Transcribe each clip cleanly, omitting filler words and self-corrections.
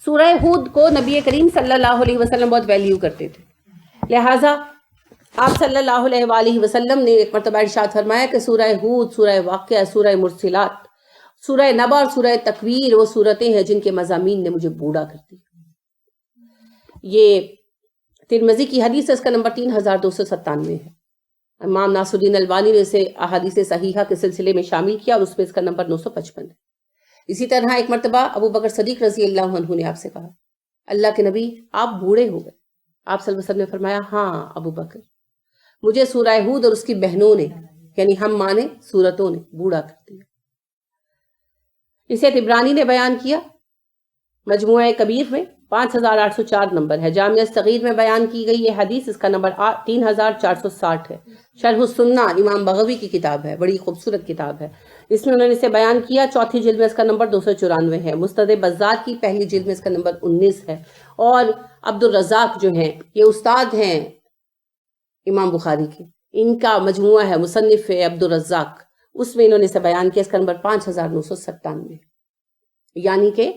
سورہ ہود کو نبی کریم صلی اللہ علیہ وسلم بہت ویلیو کرتے تھے، لہٰذا آپ صلی اللہ علیہ وآلہ وسلم نے ایک مرتبہ ارشاد فرمایا کہ سورہ ہود، سورہ واقعہ، سورہ مرسلات، سورہ نبا اور سورہ تکویر وہ صورتیں ہیں جن کے مضامین نے مجھے بوڑھا کر دیا۔ یہ ترمذی کی حدیث ہے، اس کا نمبر 3297 ہے۔ امام ناصر الدین البانی نے اسے احادیث صحیحہ کے سلسلے میں شامل کیا اور اس میں اس کا نمبر 955 ہے۔ اسی طرح ایک مرتبہ ابو بکر صدیق رضی اللہ عنہ نے آپ سے کہا، اللہ کے نبی آپ بوڑھے ہو گئے۔ آپ صلی اللہ علیہ وسلم نے فرمایا، ہاں ابو بکر، مجھے سورہ ہود اور اس کی بہنوں نے، یعنی ہم مانے سورتوں نے بوڑھا کر دیا۔ اسے طبرانی نے بیان کیا مجموعہ کبیر میں 5804 نمبر ہے۔ جامعہ صغیر میں بیان کی گئی یہ حدیث، اس کا نمبر 3460 ہے۔ شرح السنہ امام بغوی کی کتاب ہے، بڑی خوبصورت کتاب ہے، اس میں انہوں نے اسے بیان کیا۔ چوتھی جلد میں اس کا نمبر 294 ہے۔ مستد بزار کی پہلی جلد میں اس کا نمبر 19 ہے۔ اور عبد الرزاق جو ہیں یہ استاد ہیں امام بخاری کے، ان کا مجموعہ ہے مصنف عبد الرزاق، اس میں انہوں نے اسے بیان کیا، اس کا نمبر 5997، یعنی کہ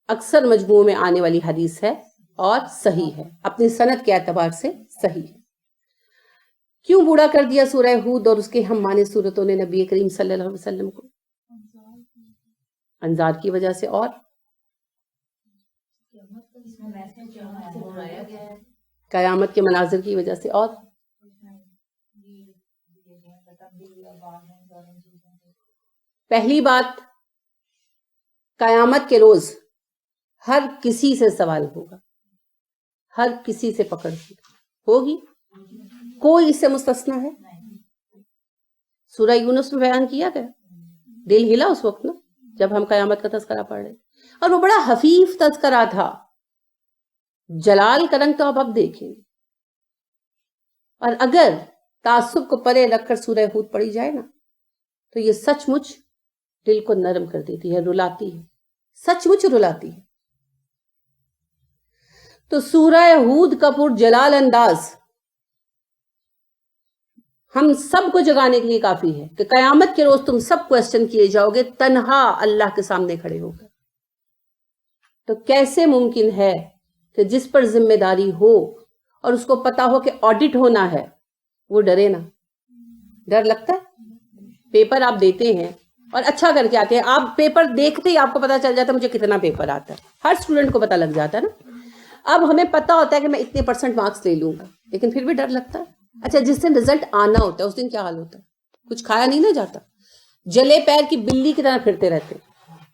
اکثر مجموعوں میں آنے والی حدیث ہے اور صحیح ہے، اپنی سند کے اعتبار سے صحیح ہے۔ کیوں بوڑھا کر دیا سورہ ہود اور اس کے ہم مانے صورتوں نے نبی کریم صلی اللہ علیہ وسلم کو؟ انذار کی وجہ سے، اور قیامت کے مناظر کی وجہ سے، اور پہلی بات، قیامت کے روز ہر کسی سے سوال ہوگا، ہر کسی سے پکڑ ہوگی، کوئی اس سے مستثنا ہے؟ سورہ یونس میں بیان کیا گیا، دل ہلا اس وقت نا جب ہم قیامت کا تذکرہ پڑھ رہے، اور وہ بڑا حفیف تذکرہ تھا، جلال کا رنگ تو اب دیکھیں گے۔ اور اگر تعصب کو پرے رکھ کر سورہ ہود پڑھی جائے نا تو یہ سچ مچ دل کو نرم کر دیتی ہے، رلاتی ہے، سچ مچ رلاتی ہے۔ تو سورہ ہود کا پر جلال انداز ہم سب کو جگانے کے لیے کافی ہے کہ قیامت کے روز تم سب کوسچن کیے جاؤ گے، تنہا اللہ کے سامنے کھڑے ہو کر۔ تو کیسے ممکن ہے کہ جس پر ذمہ داری ہو اور اس کو پتا ہو کہ آڈٹ ہونا ہے وہ ڈرے نا؟ ڈر لگتا ہے؟ پیپر آپ دیتے ہیں اور اچھا کر کے آتے ہیں، آپ پیپر دیکھتے ہی آپ کو پتا چل جاتا ہے مجھے کتنا پیپر آتا ہے، ہر اسٹوڈنٹ کو پتا لگ جاتا ہے نا۔ اب ہمیں پتا ہوتا ہے کہ میں اتنے % مارکس لے لوں گا، لیکن پھر بھی ڈر لگتا ہے۔ اچھا جس دن رزلٹ آنا ہوتا ہے اس دن کیا حال ہوتا ہے؟ کچھ کھایا نہیں نہ جاتا، جلے پیر کی بلی کی طرح پھرتے رہتے۔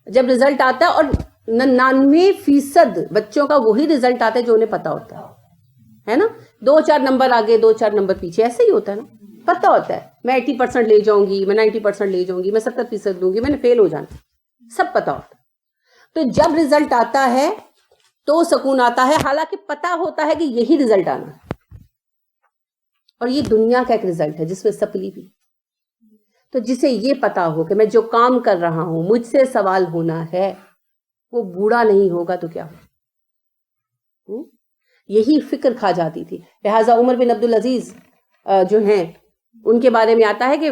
جب رزلٹ آتا ہے، اور 99% بچوں کا وہی رزلٹ آتا ہے جو انہیں پتا ہوتا ہے نا، 2-4 نمبر آگے 2-4 نمبر پیچھے، ایسے ہی ہوتا ہے نا۔ پتا ہوتا ہے میں 80% لے جاؤں گی، میں 90% لے جاؤں گی، میں 70% لوں گی، میں نے فیل ہو جانا، سب پتا ہوتا ہے۔ تو جب رزلٹ آتا ہے تو سکون آتا ہے، حالانکہ پتا ہوتا ہے کہ یہی رزلٹ آنا ہے، اور یہ دنیا کا ایک رزلٹ ہے جس میں سپلی بھی۔ تو جسے یہ پتا ہو کہ میں جو کام کر رہا ہوں مجھ سے سوال ہونا ہے، وہ بوڑھا نہیں ہوگا تو کیا ہو؟ یہی فکر کھا جاتی تھی۔ لہٰذا عمر بن عبدالعزیز جو ہیں ان کے بارے میں آتا ہے کہ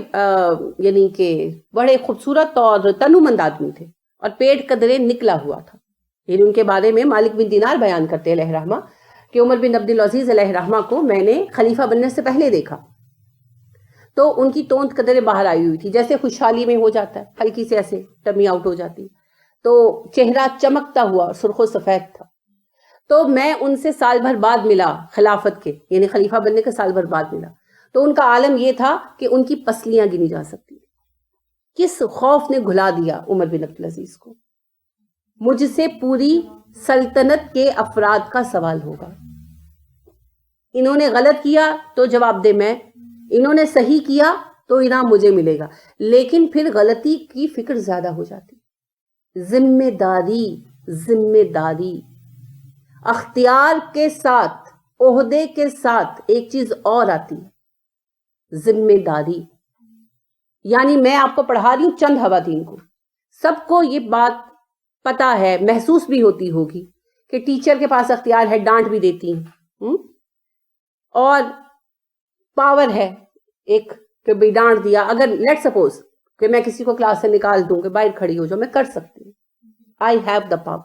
یعنی کہ بڑے خوبصورت اور تنومند آدمی تھے اور پیٹ قدرے نکلا ہوا تھا، یعنی ان کے بارے میں مالک بن دینار بیان کرتے ہیں علیہ رحمہ کہ عمر بن عبدالعزیز علیہ رحمہ کو میں نے خلیفہ بننے سے پہلے دیکھا تو ان کی توند قدریں باہر آئی ہوئی تھی، جیسے خوشحالی میں ہو جاتا ہے، ہلکی سے ایسے ٹمی آؤٹ ہو جاتی، تو چہرہ چمکتا ہوا سرخ و سفید تھا۔ تو میں ان سے سال بھر بعد ملا، خلافت کے یعنی خلیفہ بننے کے سال بھر بعد ملا، تو ان کا عالم یہ تھا کہ ان کی پسلیاں گنی جا سکتی۔ کس خوف نے گھلا دیا عمر بن عبدالعزیز کو؟ مجھ سے پوری سلطنت کے افراد کا سوال ہوگا، انہوں نے غلط کیا تو جواب دے میں، انہوں نے صحیح کیا تو انعام مجھے ملے گا، لیکن پھر غلطی کی فکر زیادہ ہو جاتی۔ ذمہ داری، ذمہ داری، اختیار کے ساتھ، عہدے کے ساتھ ایک چیز اور آتی ہے، ذمہ داری۔ یعنی میں آپ کو پڑھا رہی ہوں چند خواتین کو، سب کو یہ بات پتا ہے، محسوس بھی ہوتی ہوگی کہ ٹیچر کے پاس اختیار ہے، ڈانٹ بھی دیتی ہیں، اور پاور ہے ایک کہ بھی ڈانٹ دیا، اگر لیٹ سپوز کہ میں کسی کو کلاس سے نکال دوں کہ باہر کھڑی ہو جاؤ، میں کر سکتی ہوں، آئی ہیو دا پاور،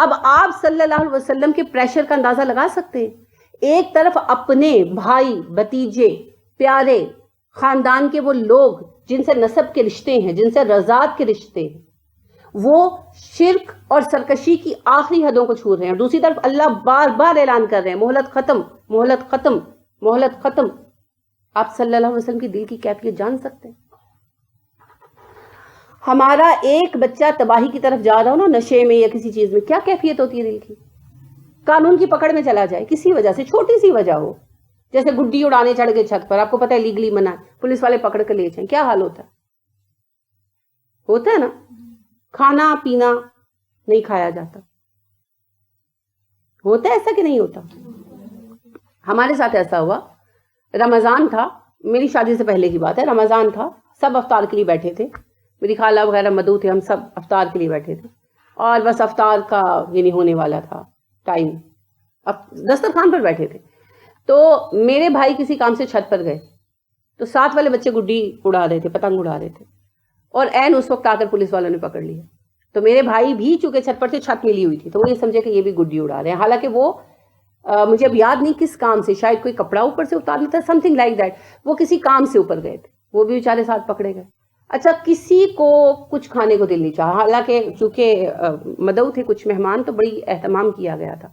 اب آپ صلی اللہ علیہ وسلم کے پریشر کا اندازہ لگا سکتے ہیں. ایک طرف اپنے بھائی بھتیجے پیارے خاندان کے وہ لوگ جن سے نسب کے رشتے ہیں، جن سے رضاعت کے رشتے ہیں، وہ شرک اور سرکشی کی آخری حدوں کو چھو رہے ہیں. دوسری طرف اللہ بار بار اعلان کر رہے ہیں مہلت ختم، مہلت ختم، مہلت ختم. آپ صلی اللہ علیہ وسلم کی دل کی کیفیت جان سکتے ہیں؟ ہمارا ایک بچہ تباہی کی طرف جا رہا ہو نا، نشے میں یا کسی چیز میں، کیا کیفیت ہوتی ہے دل کی؟ قانون کی پکڑ میں چلا جائے کسی وجہ سے، چھوٹی سی وجہ ہو، جیسے گڈی اڑانے چڑھ گئے چھت پر، آپ کو پتہ ہے لیگلی منع ہے، پولیس والے پکڑ کے لے جائیں، کیا حال ہوتا ہے نا. کھانا پینا نہیں کھایا جاتا، ہوتا ہے ایسا کہ نہیں ہوتا؟ ہمارے ساتھ ایسا ہوا، رمضان تھا، میری شادی سے پہلے کی بات ہے، رمضان تھا، سب افطار کے لیے بیٹھے تھے، میری خالہ وغیرہ مدعو تھے، ہم سب افطار کے لیے بیٹھے تھے، اور بس افطار کا یعنی ہونے والا تھا ٹائم، اب دسترخوان پر بیٹھے تھے. تو میرے بھائی کسی کام سے چھت پر گئے، تو ساتھ والے بچے گڈی اڑا رہے تھے، پتنگ اڑا رہے تھے، اور عین اس وقت آ کر پولیس والوں نے پکڑ لیا. تو میرے بھائی بھی چونکہ چھت پر تھے، چھت ملی ہوئی تھی، تو وہ یہ سمجھے کہ یہ بھی گڈی اڑا رہے ہیں، حالانکہ وہ مجھے اب یاد نہیں کس کام سے، شاید کوئی کپڑا اوپر سے اتار لیتا، سم تھنگ لائک دیٹ، وہ کسی کام سے اوپر گئے تھے، وہ بھی بیچارے ساتھ پکڑے گئے. اچھا، کسی کو کچھ کھانے کو دل نہیں چاہا، حالانکہ چونکہ مدعو تھے کچھ مہمان، تو بڑی اہتمام کیا گیا تھا،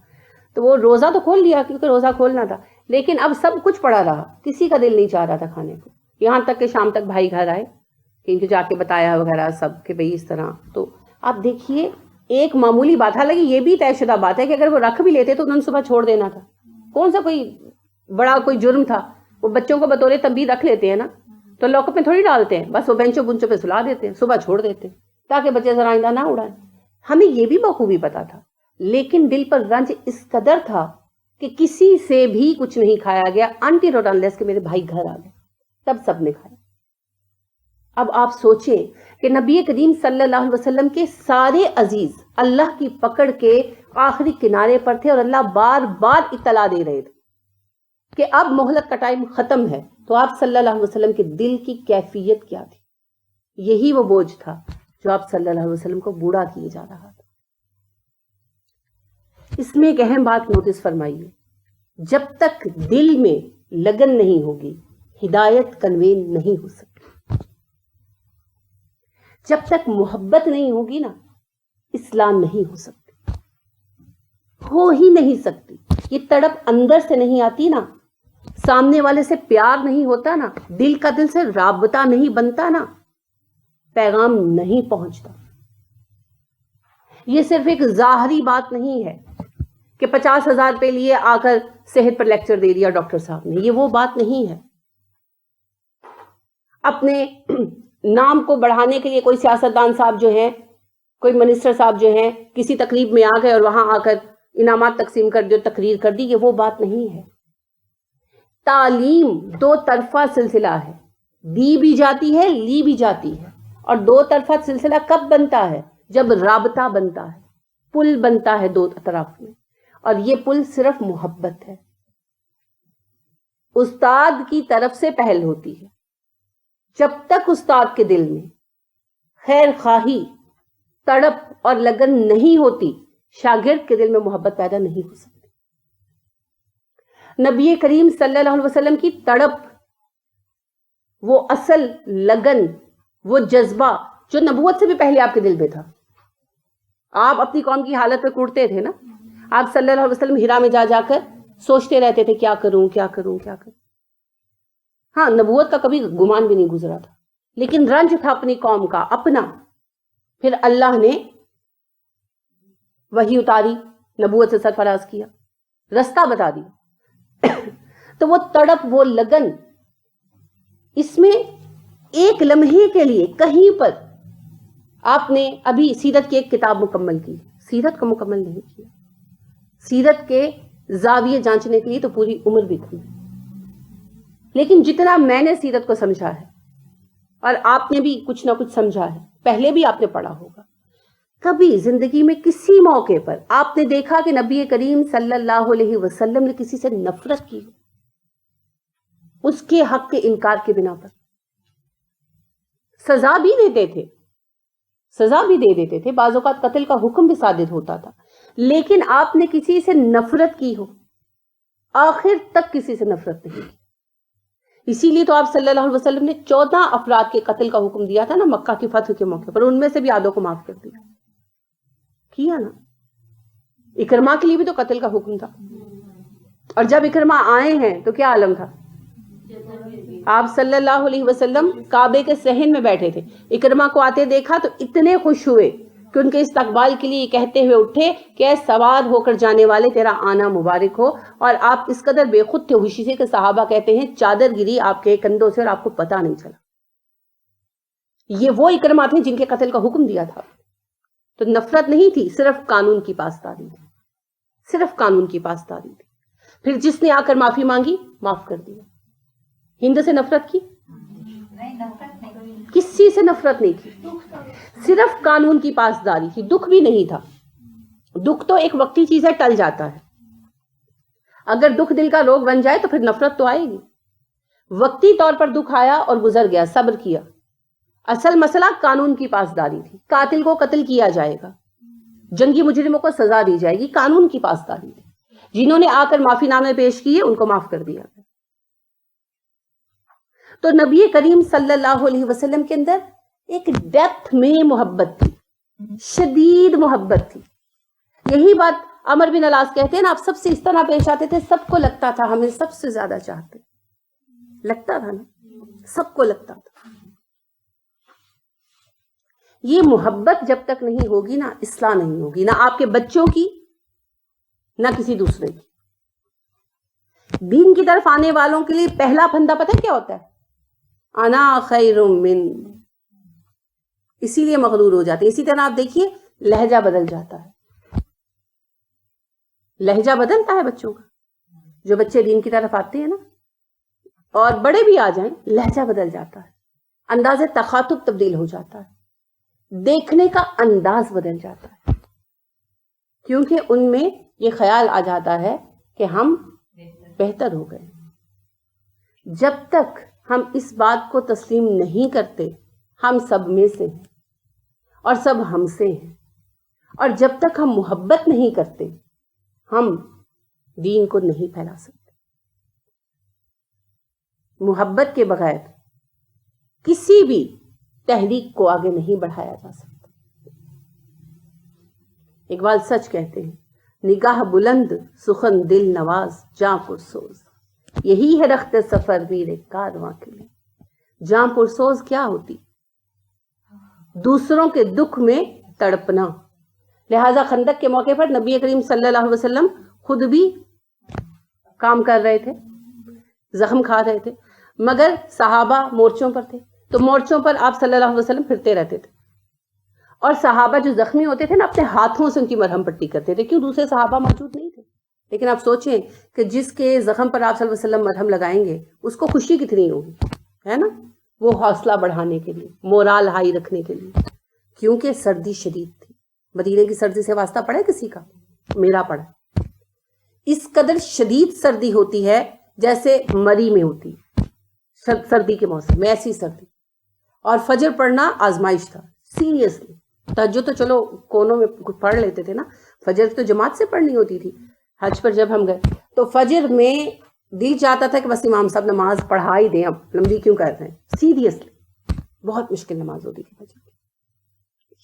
تو وہ روزہ تو کھول لیا کیونکہ روزہ کھولنا تھا، لیکن اب سب کچھ پڑا رہا، کسی کا دل نہیں چاہ رہا تھا کھانے کو. یہاں تک کہ شام تک بھائی گھر آئے کہ ان کو جا کے بتایا وغیرہ سب کہ بھئی اس طرح. تو آپ دیکھیے ایک معمولی بات، حالانکہ یہ بھی طے شدہ بات ہے کہ اگر وہ رکھ بھی لیتے تو انہوں نے صبح چھوڑ دینا تھا، کون سا کوئی بڑا کوئی جرم تھا. وہ بچوں کو بطور تنبیہ رکھ لیتے ہیں نا، تو لاک اپ میں تھوڑی ڈالتے ہیں، بس وہ بینچوں بنچوں پہ سلا دیتے ہیں، صبح چھوڑ دیتے ہیں تاکہ بچے ذرا آئندہ نہ اڑائیں. ہمیں یہ بھی بخوبی پتا تھا، لیکن دل پر رنج اس قدر تھا کہ کسی سے بھی کچھ نہیں کھایا گیا انٹل اور انلیس کہ میرے بھائی گھر آ گئے، تب سب نے کھایا. اب آپ سوچیں کہ نبی کریم صلی اللہ علیہ وسلم کے سارے عزیز اللہ کی پکڑ کے آخری کنارے پر تھے، اور اللہ بار بار اطلاع دے رہے تھے کہ اب مہلت کا ٹائم ختم ہے. تو آپ صلی اللہ علیہ وسلم کے دل کی کیفیت کیا تھی؟ یہی وہ بوجھ تھا جو آپ صلی اللہ علیہ وسلم کو بوڑھا کیے جا رہا تھا. اس میں ایک اہم بات نوٹس فرمائیے، جب تک دل میں لگن نہیں ہوگی ہدایت کنوے نہیں ہو سکتی. جب تک محبت نہیں ہوگی نا، اصلاح نہیں ہو سکتی، ہو ہی نہیں سکتی. یہ تڑپ اندر سے نہیں آتی نا، سامنے والے سے پیار نہیں ہوتا نا، دل کا دل سے رابطہ نہیں بنتا نا، پیغام نہیں پہنچتا. یہ صرف ایک ظاہری بات نہیں ہے کہ 50,000 روپے لیے آ کر صحت پر لیکچر دے دیا ڈاکٹر صاحب نے، یہ وہ بات نہیں ہے. اپنے نام کو بڑھانے کے لیے کوئی سیاستدان صاحب جو ہیں، کوئی منسٹر صاحب جو ہیں، کسی تقریب میں آ گئے اور وہاں آ کر انعامات تقسیم کر جو تقریر کر دی، یہ وہ بات نہیں ہے. تعلیم دو طرفہ سلسلہ ہے، دی بھی جاتی ہے، لی بھی جاتی ہے. اور دو طرفہ سلسلہ کب بنتا ہے؟ جب رابطہ بنتا ہے، پل بنتا ہے دو طرف میں، اور یہ پل صرف محبت ہے. استاد کی طرف سے پہل ہوتی ہے. جب تک استاد کے دل میں خیر خواہی، تڑپ اور لگن نہیں ہوتی، شاگرد کے دل میں محبت پیدا نہیں ہو سکتی. نبی کریم صلی اللہ علیہ وسلم کی تڑپ، وہ اصل لگن، وہ جذبہ جو نبوت سے بھی پہلے آپ کے دل میں تھا. آپ اپنی قوم کی حالت پہ کوڑتے تھے نا، آپ صلی اللہ علیہ وسلم ہرا میں جا جا کر سوچتے رہتے تھے کیا کروں کیا کروں کیا کروں. ہاں، نبوت کا کبھی گمان بھی نہیں گزرا تھا، لیکن رنج تھا اپنی قوم کا اپنا. پھر اللہ نے وحی اتاری، نبوت سے سرفراز کیا، رستہ بتا دیا. تو وہ تڑپ، وہ لگن، اس میں ایک لمحے کے لیے کہیں پر آپ نے ابھی سیرت کی ایک کتاب مکمل کی، سیرت کو مکمل نہیں کیا. سیرت کے زاویے جانچنے کے لیے تو پوری عمر بھی تھی، لیکن جتنا میں نے سیرت کو سمجھا ہے، اور آپ نے بھی کچھ نہ کچھ سمجھا ہے، پہلے بھی آپ نے پڑھا ہوگا، کبھی زندگی میں کسی موقع پر آپ نے دیکھا کہ نبی کریم صلی اللہ علیہ وسلم نے کسی سے نفرت کی اس کے حق کے انکار کے بنا پر؟ سزا بھی دیتے تھے، سزا بھی دے دیتے تھے، بعض اوقات قتل کا حکم بھی صادر ہوتا تھا، لیکن آپ نے کسی سے نفرت کی ہو، آخر تک کسی سے نفرت نہیں کی. اسی لیے تو آپ صلی اللہ علیہ وسلم نے 14 افراد کے قتل کا حکم دیا تھا نا مکہ کی فتح کے موقع پر، ان میں سے بھی آدھوں کو معاف کر دیا کیا نا. اکرما کے لیے بھی تو قتل کا حکم تھا، اور جب اکرما آئے ہیں تو کیا عالم تھا. آپ صلی اللہ علیہ وسلم کعبے کے صحن میں بیٹھے تھے، اکرما کو آتے دیکھا تو اتنے خوش ہوئے کہ ان کے استقبال کے لیے کہتے ہوئے اٹھے کہ اے سوار ہو کر جانے والے تیرا آنا مبارک ہو. اور آپ اس قدر بے خود تھے خوشی سے کہ صحابہ کہتے ہیں چادر گری آپ کے کندھوں سے اور آپ کو پتہ نہیں چلا. یہ وہ اکرما تھے جن کے قتل کا حکم دیا تھا. تو نفرت نہیں تھی، صرف قانون کی پاسداری تھی، صرف قانون کی پاسداری تھی. پھر جس نے آ کر معافی مانگی معاف کر دیا. ہند سے نفرت کی؟ کسی سے نفرت نہیں کی، صرف قانون کی پاسداری تھی. دکھ بھی نہیں تھا. دکھ تو ایک وقتی چیز ہے، ٹل جاتا ہے. اگر دکھ دل کا روگ بن جائے تو پھر نفرت تو آئے گی. وقتی طور پر دکھ آیا اور گزر گیا، صبر کیا. اصل مسئلہ قانون کی پاسداری تھی. قاتل کو قتل کیا جائے گا، جنگی مجرموں کو سزا دی جائے گی، قانون کی پاسداری تھی. جنہوں نے آ کر معافی نامے پیش کیے ان کو معاف کر دیا. تو نبی کریم صلی اللہ علیہ وسلم کے اندر ایک ڈیپتھ میں محبت تھی، شدید محبت تھی. یہی بات عمر بن العاص کہتے ہیں نا، آپ سب سے اس طرح پیش آتے تھے سب کو لگتا تھا ہمیں سب سے زیادہ چاہتے. لگتا تھا نا، سب کو لگتا تھا. یہ محبت جب تک نہیں ہوگی نا اصلاح نہیں ہوگی، نہ آپ کے بچوں کی نہ کسی دوسرے کی. دین کی طرف آنے والوں کے لیے پہلا پھندا پتہ کیا ہوتا ہے؟ انا خیر من. اسی لیے مغرور ہو جاتے ہیں. اسی طرح آپ دیکھیے لہجہ بدل جاتا ہے، لہجہ بدلتا ہے بچوں کا. جو بچے دین کی طرف آتے ہیں نا، اور بڑے بھی آ جائیں، لہجہ بدل جاتا ہے، انداز تخاطب تبدیل ہو جاتا ہے، دیکھنے کا انداز بدل جاتا ہے. کیونکہ ان میں یہ خیال آ جاتا ہے کہ ہم بہتر ہو گئے. جب تک ہم اس بات کو تسلیم نہیں کرتے ہم سب میں سے ہیں اور سب ہم سے ہیں، اور جب تک ہم محبت نہیں کرتے ہم دین کو نہیں پھیلا سکتے. محبت کے بغیر کسی بھی تحریک کو آگے نہیں بڑھایا جا سکتا. اقبال سچ کہتے ہیں، نگاہ بلند سخن دل نواز جاں پرسوز. یہی ہے رخت سفر میرے کارواں کے لیے. جاں پرسوز کیا ہوتی؟ دوسروں کے دکھ میں تڑپنا. لہذا خندق کے موقع پر نبی کریم صلی اللہ علیہ وسلم خود بھی کام کر رہے تھے، زخم کھا رہے تھے، مگر صحابہ مورچوں پر تھے. تو مورچوں پر آپ صلی اللہ علیہ وسلم پھرتے رہتے تھے، اور صحابہ جو زخمی ہوتے تھے نا اپنے ہاتھوں سے ان کی مرہم پٹی کرتے تھے. کیوں؟ دوسرے صحابہ موجود نہیں تھے. لیکن آپ سوچیں کہ جس کے زخم پر آپ صلی اللہ علیہ وسلم مرہم لگائیں گے اس کو خوشی کتنی ہوگی، ہے نا؟ وہ حوصلہ بڑھانے کے لیے، مورال ہائی رکھنے کے لیے. کیونکہ سردی شدید تھی. مدینے کی سردی سے واسطہ پڑا کسی کا؟ میرا پڑا. اس قدر شدید سردی ہوتی ہے جیسے مری میں ہوتی سردی کے موسم میں، ایسی سردی. اور فجر پڑھنا آزمائش تھا، سیریسلی. تہجد تو چلو کونوں میں پڑھ لیتے تھے نا، فجر تو جماعت سے پڑھنی ہوتی تھی. حج پر جب ہم گئے تو فجر میں دل چاہتا تھا کہ بس امام صاحب نماز پڑھا ہی دیں، اب لمبی کیوں کر رہے ہیں. سیریسلی بہت مشکل نماز ہوتی تھی فجر کی،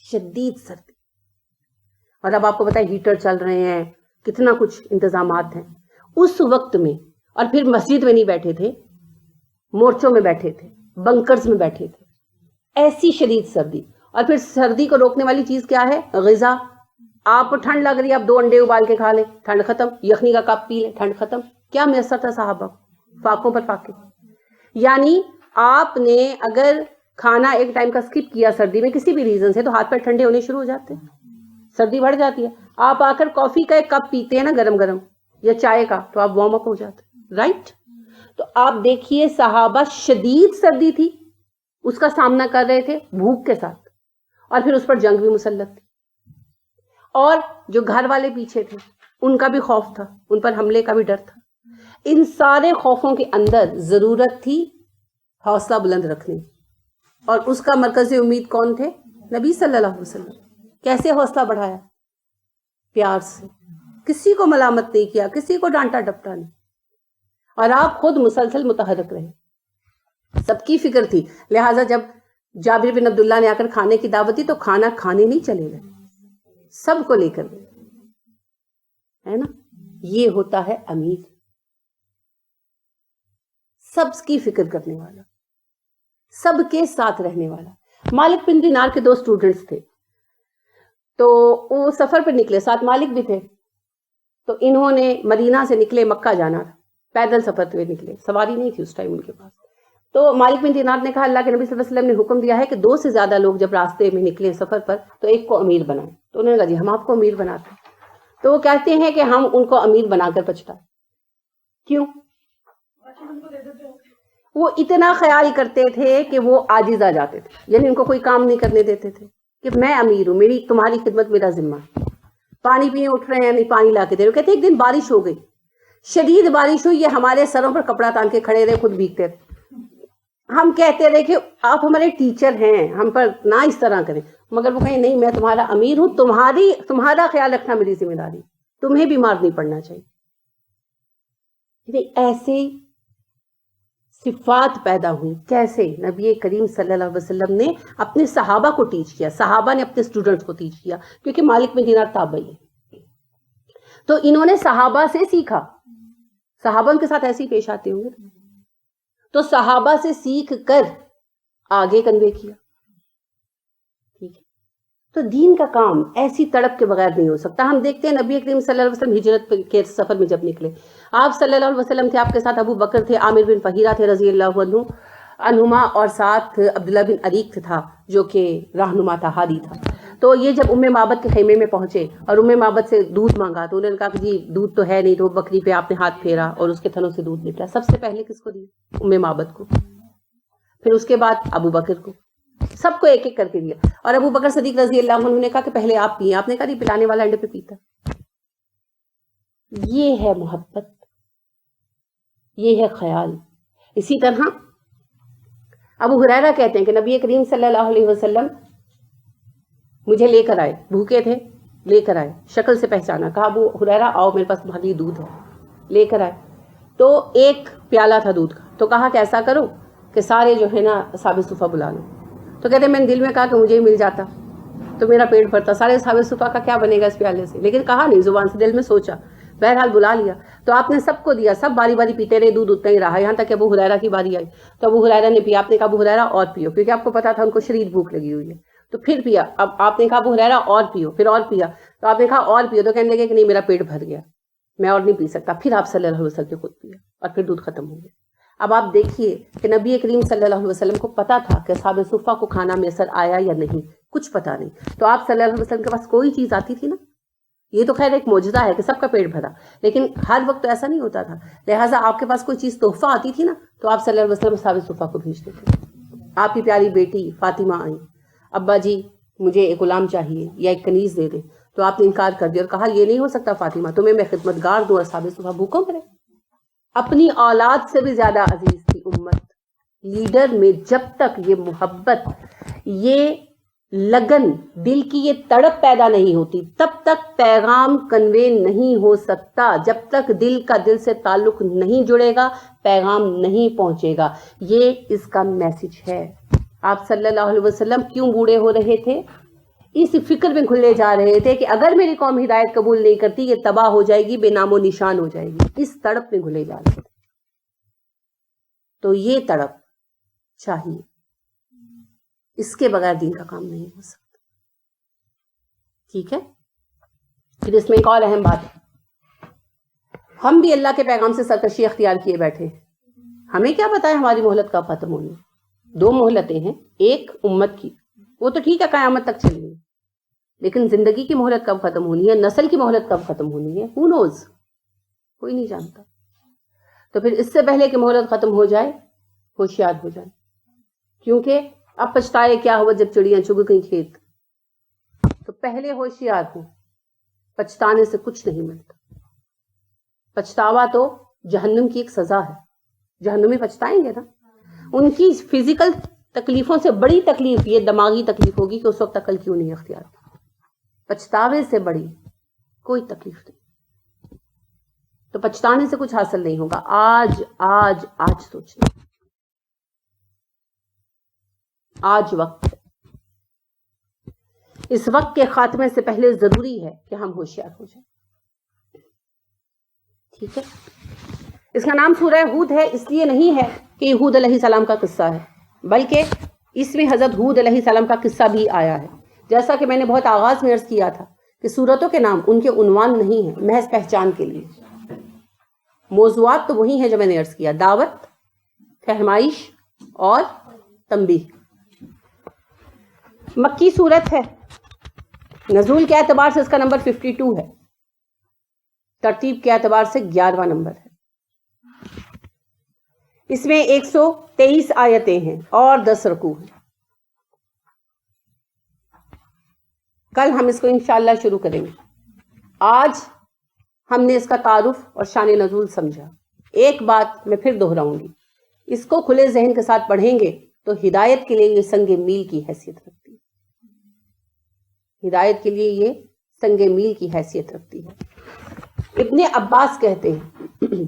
شدید سردی. اور اب آپ کو پتا ہے ہیٹر چل رہے ہیں، کتنا کچھ انتظامات ہیں. اس وقت میں اور پھر مسجد میں نہیں بیٹھے تھے، مورچوں میں بیٹھے تھے، بنکرز میں بیٹھے تھے. ایسی شدید سردی. اور پھر سردی کو روکنے والی چیز کیا ہے؟ غذا. آپ کو ٹھنڈ لگ رہی ہے، آپ 2 انڈے ابال کے کھا لیں، ٹھنڈ ختم. یخنی کا کپ پی لیں، ٹھنڈ ختم. کیا میسر تھا صحابہ کو؟ فاقوں پر فاقے. یعنی آپ نے اگر کھانا ایک ٹائم کا سکپ کیا سردی میں کسی بھی ریزن سے تو ہاتھ پیر ٹھنڈے ہونے شروع ہو جاتے ہیں، سردی بڑھ جاتی ہے. آپ آ کر کافی کا ایک کپ پیتے ہیں نا گرم گرم، یا چائے کا، تو آپ وارم اپ ہو جاتے ہیں، رائٹ؟ تو آپ دیکھیے صحابہ شدید سردی تھی اس کا سامنا کر رہے تھے بھوک کے ساتھ، اور پھر اس پر جنگ بھی مسلط تھی. اور جو گھر والے پیچھے تھے ان کا بھی خوف تھا، ان پر حملے کا بھی ڈر تھا. ان سارے خوفوں کے اندر ضرورت تھی حوصلہ بلند رکھنے، اور اس کا مرکز امید کون تھے؟ نبی صلی اللہ علیہ وسلم. کیسے حوصلہ بڑھایا؟ پیار سے, کسی کو ملامت نہیں کیا, کسی کو ڈانٹا ڈپٹا نہیں, اور آپ خود مسلسل متحرک رہے, سب کی فکر تھی. لہٰذا جب جابر بن عبداللہ نے آ کر کھانے کی دعوت دی تو کھانا کھانے نہیں چلے گئے, سب کو لے کر گئے, ہے نا. یہ ہوتا ہے امیر, سب کی فکر کرنے والا, سب کے ساتھ رہنے والا. مالک بن دینار کے 2 اسٹوڈنٹس تھے, تو وہ سفر پر نکلے, ساتھ مالک بھی تھے. تو انہوں نے مدینہ سے نکلے, مکہ جانا تھا, پیدل سفر پہ نکلے, سواری نہیں تھی اس ٹائم ان کے پاس. تو مالک بن دینار نے کہا اللہ کے نبی صلی اللہ علیہ وسلم نے حکم دیا ہے کہ 2 سے زیادہ لوگ جب راستے میں نکلے سفر پر تو ایک کو امیر بنائیں. تو انہوں نے کہا جی ہم آپ کو امیر بناتے ہیں. تو وہ کہتے ہیں کہ ہم ان کو امیر بنا کر پچھتائے. کیوں؟ وہ اتنا خیال کرتے تھے کہ وہ عاجز آ جاتے تھے, یعنی ان کو کوئی کام نہیں کرنے دیتے تھے کہ میں امیر ہوں, میری تمہاری خدمت میرا ذمہ. پانی پینے اٹھ رہے ہیں, نہیں پانی لا کے دے رہے. کہتے ایک دن بارش ہو گئی, شدید بارش ہوئی, یہ ہمارے سروں پر کپڑا تان کے کھڑے رہے, خود بھیگتے رہے. ہم کہتے رہے کہ آپ ہمارے ٹیچر ہیں, ہم پر نہ اس طرح کریں, مگر وہ کہیں نہیں میں تمہارا امیر ہوں, تمہارا خیال رکھنا میری ذمہ داری, تمہیں بیمار نہیں پڑنا چاہیے. ایسے صفات پیدا ہوئی. کیسے؟ نبی کریم صلی اللہ علیہ وسلم نے اپنے صحابہ کو ٹیچ کیا, صحابہ نے اپنے اسٹوڈنٹس کو ٹیچ کیا, کیونکہ مالک بن دینار تابعی ہے. تو انہوں نے صحابہ سے سیکھا, صحابہ ان کے ساتھ ایسے ہی پیش آتے ہوں گے, تو صحابہ سے سیکھ کر آگے کنوے کیا. ٹھیک ہے, تو دین کا کام ایسی تڑپ کے بغیر نہیں ہو سکتا. ہم دیکھتے ہیں نبی کریم صلی اللہ علیہ وسلم ہجرت کے سفر میں جب نکلے, آپ صلی اللہ علیہ وسلم تھے, آپ کے ساتھ ابو بکر تھے, عامر بن فہیرہ تھے رضی اللہ عنہما, اور ساتھ عبداللہ بن عریق تھا جو کہ رہنما تھا, ہادی تھا. تو یہ جب ام معبد کے خیمے میں پہنچے اور ام معبد سے دودھ مانگا تو انہوں نے کہا کہ جی دودھ تو ہے نہیں. تو بکری پہ آپ نے ہاتھ پھیرا اور اس کے تھنوں سے دودھ نکلا. سب سے پہلے کس کو دیا؟ ام معبد کو, پھر اس کے بعد ابو بکر کو, سب کو ایک ایک کر کے دیا. اور ابو بکر صدیق رضی اللہ عنہ نے کہا کہ پہلے آپ پئیں. آپ نے کہا نہیں, پلانے والا اینڈ پہ پیتا. یہ ہے محبت, یہ ہے خیال. اسی طرح ابو ہریرہ کہتے ہیں کہ نبی کریم صلی اللہ علیہ وسلم مجھے لے کر آئے, بھوکے تھے, لے کر آئے, شکل سے پہچانا, کہا ابو ہریرہ آؤ میرے پاس تمہارے لیے دودھ ہے. لے کر آئے تو ایک پیالہ تھا دودھ کا, تو کہا کہ ایسا کرو کہ سارے جو ہے نا اصحاب صفہ بلا لو. تو کہتے ہیں میں نے دل میں کہا کہ مجھے ہی مل جاتا تو میرا پیٹ بھرتا, سارے اصحاب صفہ کا کیا بنے گا اس پیالے سے, لیکن کہا نہیں, زبان سے, دل میں سوچا, بہرحال بلا لیا. تو آپ نے سب کو دیا, سب باری باری پیتے رہے, دودھ اتنا ہی رہا, یہاں تک کہ ابو ہریرہ کی باری آئی. تو ابو ہریرہ نے پیا. آپ نے کہا ابو ہریرہ اور پیو, کیونکہ آپ کو پتا تھا ان کو شدید بھوک لگی ہوئی ہے. تو پھر پیا. اب آپ نے کہا ابو ہریرہ اور پیو, پھر اور پیا. تو آپ نے کہا اور پیو, تو کہنے لگے کہ نہیں میرا پیٹ بھر گیا, میں اور نہیں پی سکتا. پھر آپ صلی اللہ علیہ وسلم نے خود پیا اور پھر دودھ ختم ہو گیا. اب آپ دیکھیے کہ نبی کریم صلی اللہ علیہ وسلم کو پتا تھا کہ اصحاب صفہ کو کھانا میسر آیا یا نہیں, کچھ پتا نہیں. تو آپ صلی اللہ علیہ وسلم کے پاس کوئی چیز آتی تھی نا, یہ تو خیر ایک معجزہ ہے کہ سب کا پیٹ بھرا, لیکن ہر وقت تو ایسا نہیں ہوتا تھا. لہٰذا آپ کے پاس کوئی چیز تحفہ آتی تھی نا, تو آپ صلی اللہ علیہ وسلم اصحاب صفہ کو بھیجتے تھے. آپ کی پیاری بیٹی فاطمہ آئیں, ابا جی مجھے ایک غلام چاہیے یا ایک کنیز دے دیں. تو آپ نے انکار کر دیا اور کہا یہ نہیں ہو سکتا فاطمہ, تمہیں میں خدمتگار دوں, اصحاب صفہ بھوکوں مرے. اپنی اولاد سے بھی زیادہ عزیز تھی امت. لیڈر میں جب تک یہ محبت, یہ لگن, دل کی یہ تڑپ پیدا نہیں ہوتی, تب تک پیغام کنوے نہیں ہو سکتا. جب تک دل کا دل سے تعلق نہیں جڑے گا, پیغام نہیں پہنچے گا. یہ اس کا میسج ہے. آپ صلی اللہ علیہ وسلم کیوں بوڑھے ہو رہے تھے؟ اس فکر میں کھلے جا رہے تھے کہ اگر میری قوم ہدایت قبول نہیں کرتی, یہ تباہ ہو جائے گی, بے نام و نشان ہو جائے گی. اس تڑپ میں گھلے جا رہے تھے. تو یہ تڑپ چاہیے, اس کے بغیر دین کا کام نہیں ہو سکتا. ٹھیک ہے. پھر اس میں ایک اور اہم بات ہے, ہم بھی اللہ کے پیغام سے سرکشی اختیار کیے بیٹھے. ہمیں کیا پتا ہے ہماری مہلت کب ختم ہونی. 2 مہلتیں ہیں, ایک امت کی, وہ تو ٹھیک ہے قیامت تک چلنی ہے, لیکن زندگی کی مہلت کب ختم ہونی ہے, نسل کی مہلت کب ختم ہونی ہے, who knows, کوئی نہیں جانتا. تو پھر اس سے پہلے کہ مہلت ختم ہو جائے, ہوشیار ہو جائے, کیونکہ اب پچھتائے کیا ہوا جب چڑیاں چگ گئیں کھیت. تو پہلے ہوشیار ہو, پچھتانے سے کچھ نہیں ملتا. پچھتاوا تو جہنم کی ایک سزا ہے. جہنمی پچھتائیں گے نا, ان کی فزیکل تکلیفوں سے بڑی تکلیف یہ دماغی تکلیف ہوگی کہ اس وقت عقل کیوں نہیں اختیار. پچھتاوے سے بڑی کوئی تکلیف نہیں. تو پچھتانے سے کچھ حاصل نہیں ہوگا. آج آج آج سوچنا, آج وقت ہے. اس وقت کے خاتمے سے پہلے ضروری ہے کہ ہم ہوشیار ہو جائیں. ٹھیک ہے. اس کا نام سورہ ہود ہے اس لیے نہیں ہے کہ یہ ہود علیہ السلام کا قصہ ہے, بلکہ اس میں حضرت ہود علیہ السلام کا قصہ بھی آیا ہے. جیسا کہ میں نے بہت آغاز میں عرض کیا تھا کہ سورتوں کے نام ان کے عنوان نہیں ہیں, محض پہچان کے لیے. موضوعات تو وہی ہیں جو میں نے عرض کیا, دعوت, فہمائش اور تنبیہ. مکی سورت ہے, نزول کے اعتبار سے اس کا نمبر 52 ہے, ترتیب کے اعتبار سے 11واں نمبر ہے. اس میں 123 آیتیں ہیں اور 10 رکوع ہیں. کل ہم اس کو انشاءاللہ شروع کریں گے. آج ہم نے اس کا تعارف اور شان نزول سمجھا. ایک بات میں پھر دہراؤں گی, اس کو کھلے ذہن کے ساتھ پڑھیں گے تو ہدایت کے لیے یہ سنگ میل کی حیثیت رکھتی ہے. ہدایت کے لیے یہ سنگ میل کی حیثیت رکھتی ہے. ابن عباس کہتے ہیں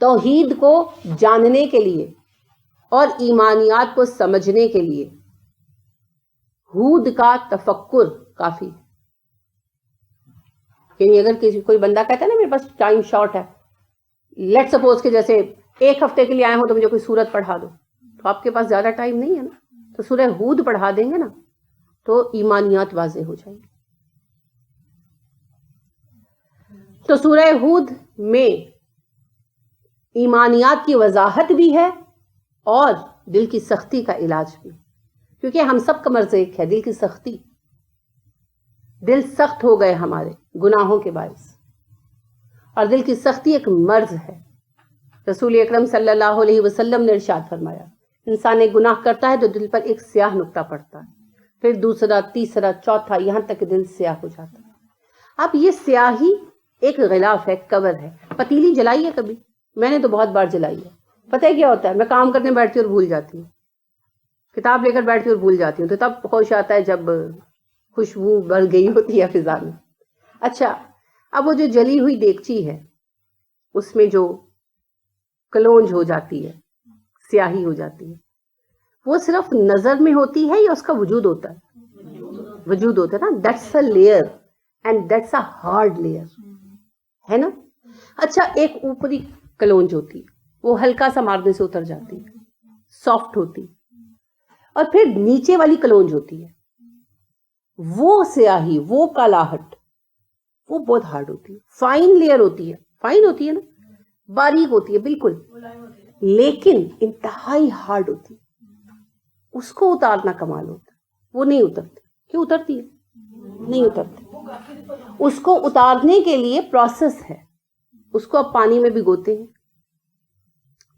توحید کو جاننے کے لیے اور ایمانیات کو سمجھنے کے لیے ہود کا تفکر کافی ہے. یعنی اگر کوئی بندہ کہتا ہے نا میرے پاس ٹائم شارٹ ہے, لیٹ سپوز کہ جیسے ایک ہفتے کے لیے آئے ہوں تو مجھے کوئی سورت پڑھا دو, تو آپ کے پاس زیادہ ٹائم نہیں ہے نا, تو سورہ ہود پڑھا دیں گے نا تو ایمانیات واضح ہو جائیں گی. تو سورہ ہود میں ایمانیات کی وضاحت بھی ہے اور دل کی سختی کا علاج بھی, کیونکہ ہم سب کا مرض ایک ہے, دل کی سختی. دل سخت ہو گئے ہمارے گناہوں کے باعث, اور دل کی سختی ایک مرض ہے. رسول اکرم صلی اللہ علیہ وسلم نے ارشاد فرمایا انسان ایک گناہ کرتا ہے تو دل پر ایک سیاہ نقطہ پڑتا ہے, پھر دوسرا, تیسرا, چوتھا, یہاں تک کہ دل سیاہ ہو جاتا ہے. اب یہ سیاہی ایک غلاف ہے, کور ہے. پتیلی جلائی ہے کبھی؟ میں نے تو بہت بار جلائی ہے. پتہ ہے کیا ہوتا ہے, میں کام کرنے بیٹھتی ہوں اور بھول جاتی ہوں, کتاب لے کر بیٹھتی ہوں اور بھول جاتی ہوں, تو تب ہوش آتا ہے جب خوشبو بڑھ گئی ہوتی ہے فضا میں. اچھا, اب وہ جو جلی ہوئی دیگچی ہے اس میں جو کلونج ہو جاتی ہے, سیاہی ہو جاتی ہے, وہ صرف نظر میں ہوتی ہے یا اس کا وجود ہوتا ہے؟ وجود ہوتا ہے نا. That's a layer and that's a hard layer, ہے نا. اچھا, ایک اوپری کلونج ہوتی ہے, وہ ہلکا سا مارنے سے اتر جاتی ہے, سافٹ ہوتی. اور پھر نیچے والی کلونج ہوتی ہے, وہ سیاہی, وہ کالاہٹ, وہ بہت ہارڈ ہوتی ہے. فائن لیئر ہوتی ہے, فائن ہوتی ہے نا, باریک ہوتی ہے بالکل, لیکن انتہائی ہارڈ ہوتی ہے. اس کو اتارنا کمال ہوتا ہے. وہ نہیں اترتی. کیوں اترتی ہے؟ نہیں اترتی. اس کو اتارنے کے لیے پروسیس ہے. اس کو آپ پانی میں بھگوتے ہیں,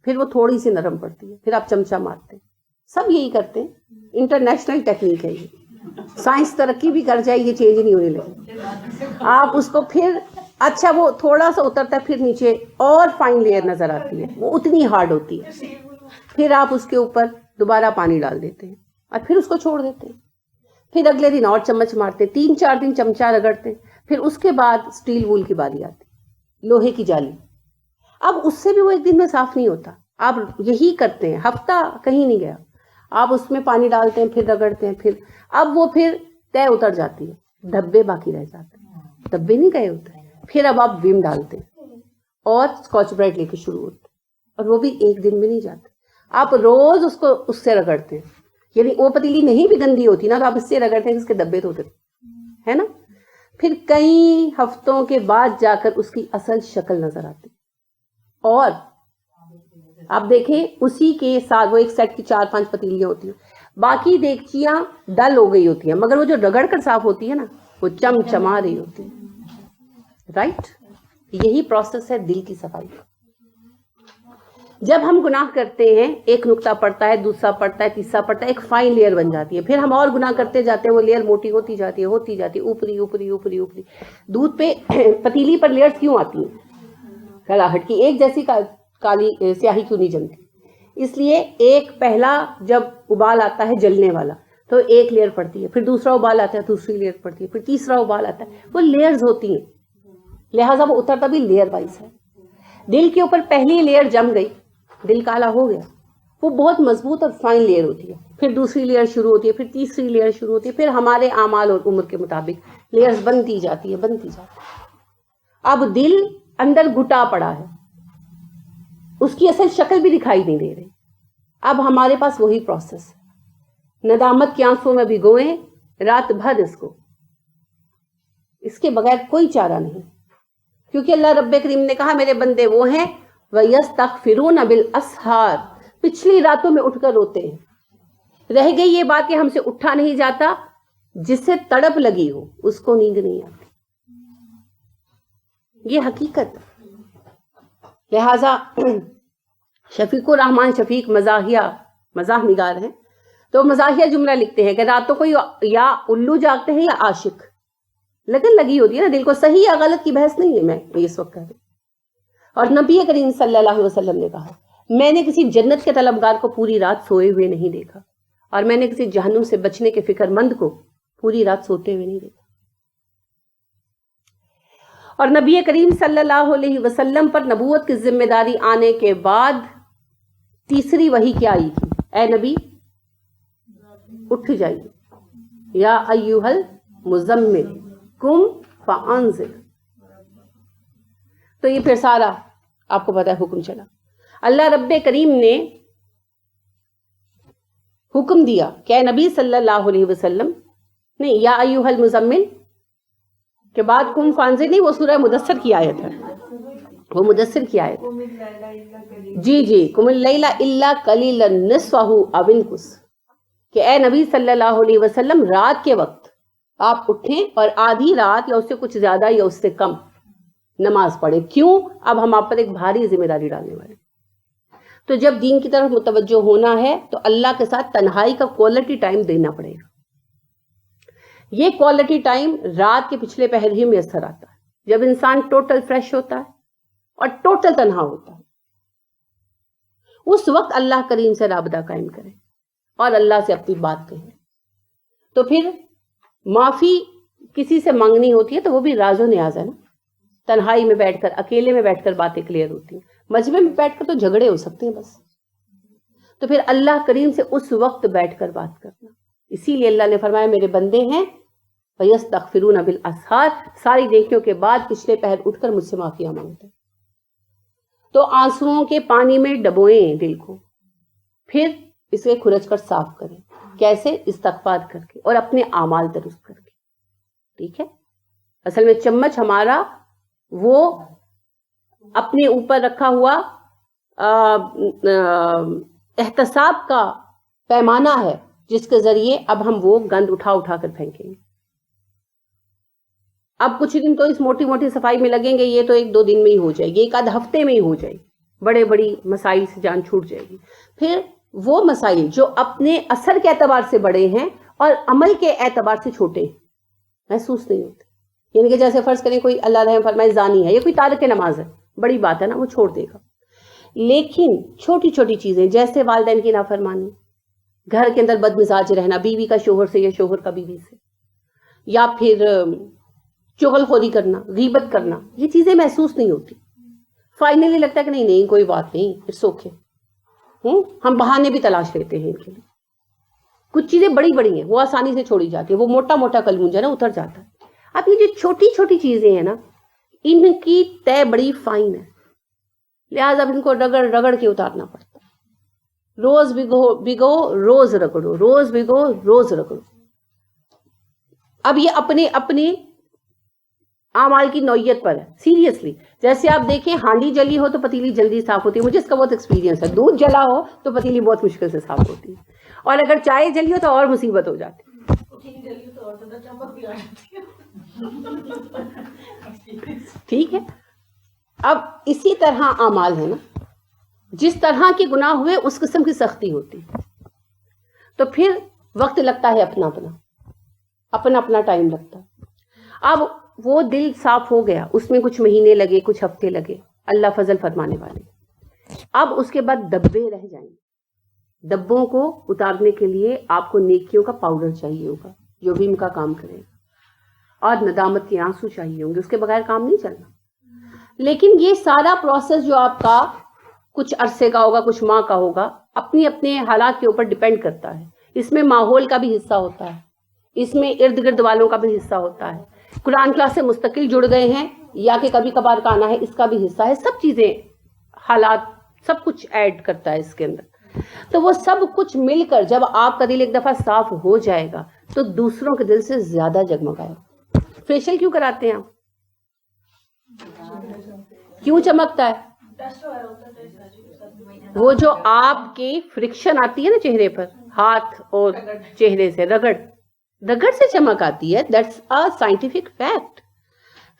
پھر وہ تھوڑی سی نرم پڑتی ہے, پھر آپ چمچہ مارتے ہیں. سب یہی کرتے ہیں. انٹرنیشنل ٹیکنیک ہے یہ. سائنس ترقی بھی کر جائے, یہ چینج نہیں ہونے لگی. آپ اس کو پھر, اچھا وہ تھوڑا سا اترتا ہے, پھر نیچے اور فائن لیئر نظر آتی ہے, وہ اتنی ہارڈ ہوتی ہے. پھر آپ اس کے اوپر دوبارہ پانی ڈال دیتے ہیں اور پھر اس کو چھوڑ دیتے ہیں. پھر اگلے دن اور چمچ مارتے, 3-4 دن چمچہ رگڑتے. پھر اس کے بعد اسٹیل وول کی باری آتی, لوہے کی جالی. اب اس سے بھی وہ ایک دن میں صاف نہیں ہوتا. آپ یہی کرتے ہیں, ہفتہ کہیں نہیں گیا, آپ اس میں پانی ڈالتے ہیں, پھر رگڑتے ہیں, پھر اب وہ پھر طے اتر جاتی ہے, دھبے باقی رہ جاتے ہیں, دھبے نہیں گئے ہوتے. پھر اب آپ ویم ڈالتے ہیں اور اسکاچ برائٹ لے کے شروع ہوتے, اور وہ بھی ایک دن میں نہیں جاتے. آپ روز اس کو اس سے رگڑتے ہیں. یعنی وہ پتیلی نہیں بھی گندی ہوتی نا, تو آپ اس سے رگڑتے ہیں, اس کے دھبے تو ہوتے ہے نا. پھر کئی ہفتوں کے بعد جا کر اس کی اصل شکل نظر آتی. اور آپ دیکھیں اسی کے ساتھ وہ ایک سیٹ کی 4-5 پتیلیاں ہوتی ہیں, باقی دیگچیاں ڈل ہو گئی ہوتی ہیں, مگر وہ جو رگڑ کر صاف ہوتی ہے نا, وہ چمچما رہی ہوتی ہے. رائٹ, یہی پروسیس ہے دل کی صفائی کا. جب ہم گناہ کرتے ہیں, ایک نقطہ پڑتا ہے, دوسرا پڑتا ہے, تیسرا پڑتا ہے, ایک فائن لیئر بن جاتی ہے. پھر ہم اور گناہ کرتے جاتے ہیں, وہ لیئر موٹی ہوتی جاتی ہے, ہوتی جاتی ہے, اوپری اوپری اوپری اوپری. دودھ پہ پتیلی پر لیئر کیوں آتی ہیں کلاہٹ کی؟ ایک جیسی کالی سیاہی کیوں نہیں جمتی؟ اس لیے ایک پہلا جب ابال آتا ہے جلنے والا تو ایک لیئر پڑتی ہے, پھر دوسرا ابال آتا ہے, دوسری لیئر پڑتی ہے, پھر تیسرا ابال آتا ہے. وہ لیئرز ہوتی ہیں. لہٰذا وہ اترتا بھی لیئر وائز ہے. دل کے اوپر پہلی لیئر جم گئی, دل کالا ہو گیا, وہ بہت مضبوط اور فائن لیئر ہوتی ہے. پھر دوسری لیئر شروع ہوتی ہے, پھر تیسری لیئر شروع ہوتی ہے, پھر ہمارے اعمال اور عمر کے مطابق لیئرز بنتی جاتی ہے. اب دل اندر گھٹا پڑا ہے, اس کی اصل شکل بھی دکھائی نہیں دے رہی. اب ہمارے پاس وہی پروسیس ہے, ندامت کی آنسوں میں بھگوئیں رات بھر اس کے بغیر کوئی چارہ نہیں, کیونکہ اللہ رب کریم نے کہا میرے بندے وہ ہیں وَيَسْتَغْفِرُونَ بِالْأَسْحَارِ, پچھلی راتوں میں اٹھ کر روتے ہیں. رہ گئی یہ بات کہ ہم سے اٹھا نہیں جاتا, جس سے تڑپ لگی ہو اس کو نیند نہیں آتی. یہ حقیقت. لہذا شفیق الرحمان شفیق مزاح نگار ہیں, تو مزاحیہ جملہ لکھتے ہیں کہ راتوں کو یا الو جاگتے ہیں یا عاشق. لگن لگی ہوتی ہے نا دل کو, صحیح یا غلط کی بحث نہیں ہے میں اس وقت کر رہی. اور نبی کریم صلی اللہ علیہ وسلم نے کہا میں نے کسی جنت کے طلبگار کو پوری رات سوئے ہوئے نہیں دیکھا, اور میں نے کسی جہنم سے بچنے کے فکر مند کو پوری رات سوتے ہوئے نہیں دیکھا. اور نبی کریم صلی اللہ علیہ وسلم پر نبوت کی ذمہ داری آنے کے بعد تیسری وحی کیا آئی تھی؟ اے نبی اٹھ جائیے, یا ایھا المزمل قم فانذر. تو یہ پھر سارا آپ کو پتا ہے حکم چلا. اللہ رب کریم نے حکم دیا کہ اے نبی صلی اللہ علیہ وسلم, نہیں یا ایھا المزمل کے بعد قم فانذر نہیں, وہ سورہ مدثر کی آیت ہے, وہ مدثر کی آیت. جی قم اللیل الا قلیلا نصفہ او انقص, کہ اے نبی صلی اللہ علیہ وسلم رات کے وقت آپ اٹھیں اور آدھی رات یا اس سے کچھ زیادہ یا اس سے کم نماز پڑھیں. کیوں؟ اب ہم آپ پر ایک بھاری ذمہ داری ڈالنے والے. تو جب دین کی طرف متوجہ ہونا ہے تو اللہ کے ساتھ تنہائی کا کوالٹی ٹائم دینا پڑے گا. یہ کوالٹی ٹائم رات کے پچھلے پہر ہی میسر آتا ہے, جب انسان ٹوٹل فریش ہوتا ہے اور ٹوٹل تنہا ہوتا ہے. اس وقت اللہ کریم سے رابطہ قائم کریں اور اللہ سے اپنی بات کہیں. تو پھر معافی کسی سے مانگنی ہوتی ہے تو وہ بھی راز و نیاز ہے نا. تنہائی میں بیٹھ کر, اکیلے میں بیٹھ کر باتیں کلیئر ہوتی ہیں, مجمع میں بیٹھ کر تو جھگڑے ہو سکتے ہیں بس. تو پھر اللہ کریم سے اس وقت بیٹھ کر بات کرنا. اسی لیے اللہ نے فرمایا میرے بندے ہیں وَيَسْتَغْفِرُونَ بِالْأَسْحَارِ, ساری نیکیوں کے بعد پچھلے پہر اٹھ کر مجھ سے معافیاں مانگتے ہیں. تو آنسوؤں کے پانی میں ڈبوئیں دل کو, پھر اسے کھرچ کر صاف کریں. کیسے؟ استغفار کر کے اور اپنے اعمال درست کر کے. ٹھیک ہے, اصل میں چمچ ہمارا وہ اپنے اوپر رکھا ہوا احتساب کا پیمانہ ہے جس کے ذریعے اب ہم وہ گند اٹھا کر پھینکیں گے. اب کچھ دن تو اس موٹی موٹی صفائی میں لگیں گے, یہ تو 1-2 دن میں ہی ہو جائے گی, 1-آدھ ہفتے میں ہی ہو جائے گی, بڑی مسائل سے جان چھوٹ جائے گی. پھر وہ مسائل جو اپنے اثر کے اعتبار سے بڑے ہیں اور عمل کے اعتبار سے چھوٹے ہیں محسوس نہیں ہوتے. یعنی کہ جیسے فرض کریں کوئی اللہ رحم فرمائے زانی ہے یا کوئی تارک نماز ہے, بڑی بات ہے نا, وہ چھوڑ دے گا. لیکن چھوٹی چھوٹی چیزیں جیسے والدین کی نافرمانی, گھر کے اندر بد مزاج رہنا, بیوی کا شوہر سے یا شوہر کا بیوی سے, یا پھر چغل خوری کرنا, غیبت کرنا, یہ چیزیں محسوس نہیں ہوتی. فائنلی لگتا ہے کہ نہیں کوئی بات نہیں, اٹس اوکے. ہم بہانے بھی تلاش لیتے ہیں ان کے لیے. کچھ چیزیں بڑی ہیں وہ آسانی سے چھوڑی جاتی ہے, وہ موٹا کلمنجا نا اتر جاتا ہے. اب یہ جو چھوٹی چھوٹی چیزیں ہیں نا, ان کی طے بڑی فائن ہے, لہٰذا اب ان کو رگڑ کے اتارنا پڑتا ہے. روز بھگو روز رگڑو, روز بھگو روز رگڑو. اب یہ اپنے اعمال کی نوعیت پر ہے. سیریسلی جیسے آپ دیکھیں ہانڈی جلی ہو تو پتیلی جلدی صاف ہوتی ہے, مجھے اس کا بہت ایکسپیرینس ہے. دودھ جلا ہو تو پتیلی بہت مشکل سے صاف ہوتی ہے, اور اگر چائے جلی ہو تو اور مصیبت ہو جاتی ہے. ٹھیک ہے, اب اسی طرح اعمال ہے نا, جس طرح کے گناہ ہوئے اس قسم کی سختی ہوتی. تو پھر وقت لگتا ہے اپنا ٹائم لگتا ہے. اب وہ دل صاف ہو گیا, اس میں کچھ مہینے لگے, کچھ ہفتے لگے, اللہ فضل فرمانے والے. اب اس کے بعد دبے رہ جائیں گے. دبوں کو اتارنے کے لیے آپ کو نیکیوں کا پاؤڈر چاہیے ہوگا جو بھی ان کا کام کرے گا, اور ندامت کے آنسو چاہیے ہوں گے, اس کے بغیر کام نہیں چلنا. لیکن یہ سارا پروسیس جو آپ کا کچھ عرصے کا ہوگا، کچھ ماہ کا ہوگا، اپنی اپنے حالات کے اوپر ڈیپینڈ کرتا ہے. اس میں ماحول کا بھی حصہ ہوتا ہے، اس میں ارد گرد والوں کا بھی حصہ ہوتا ہے، قرآن کلاس سے مستقل جڑ گئے ہیں یا کہ کبھی کبھار کا آنا ہے، اس کا بھی حصہ ہے. سب چیزیں، حالات، سب کچھ ایڈ کرتا ہے اس کے اندر. تو وہ سب کچھ مل کر جب آپ کا دل ایک دفعہ صاف ہو جائے گا تو دوسروں کے دل سے زیادہ جگمگائے. فیشیل کیوں کراتے ہیں آپ؟ کیوں چمکتا ہے؟ وہ جو آپ کی فرکشن آتی ہے نا چہرے پر، ہاتھ اور چہرے سے رگڑ سے چمک آتی ہے. That's a scientific fact.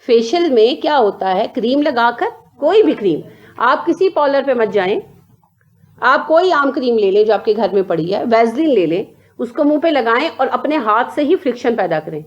Facial میں کیا ہوتا ہے، کریم لگا کر، کوئی بھی کریم، آپ کسی پارلر پہ مت جائیں، آپ کوئی عام کریم لے لیں جو آپ کے گھر میں پڑی ہے، ویزلین لے لیں، اس کو منہ پہ لگائیں اور اپنے ہاتھ سے ہی فرکشن پیدا کریں.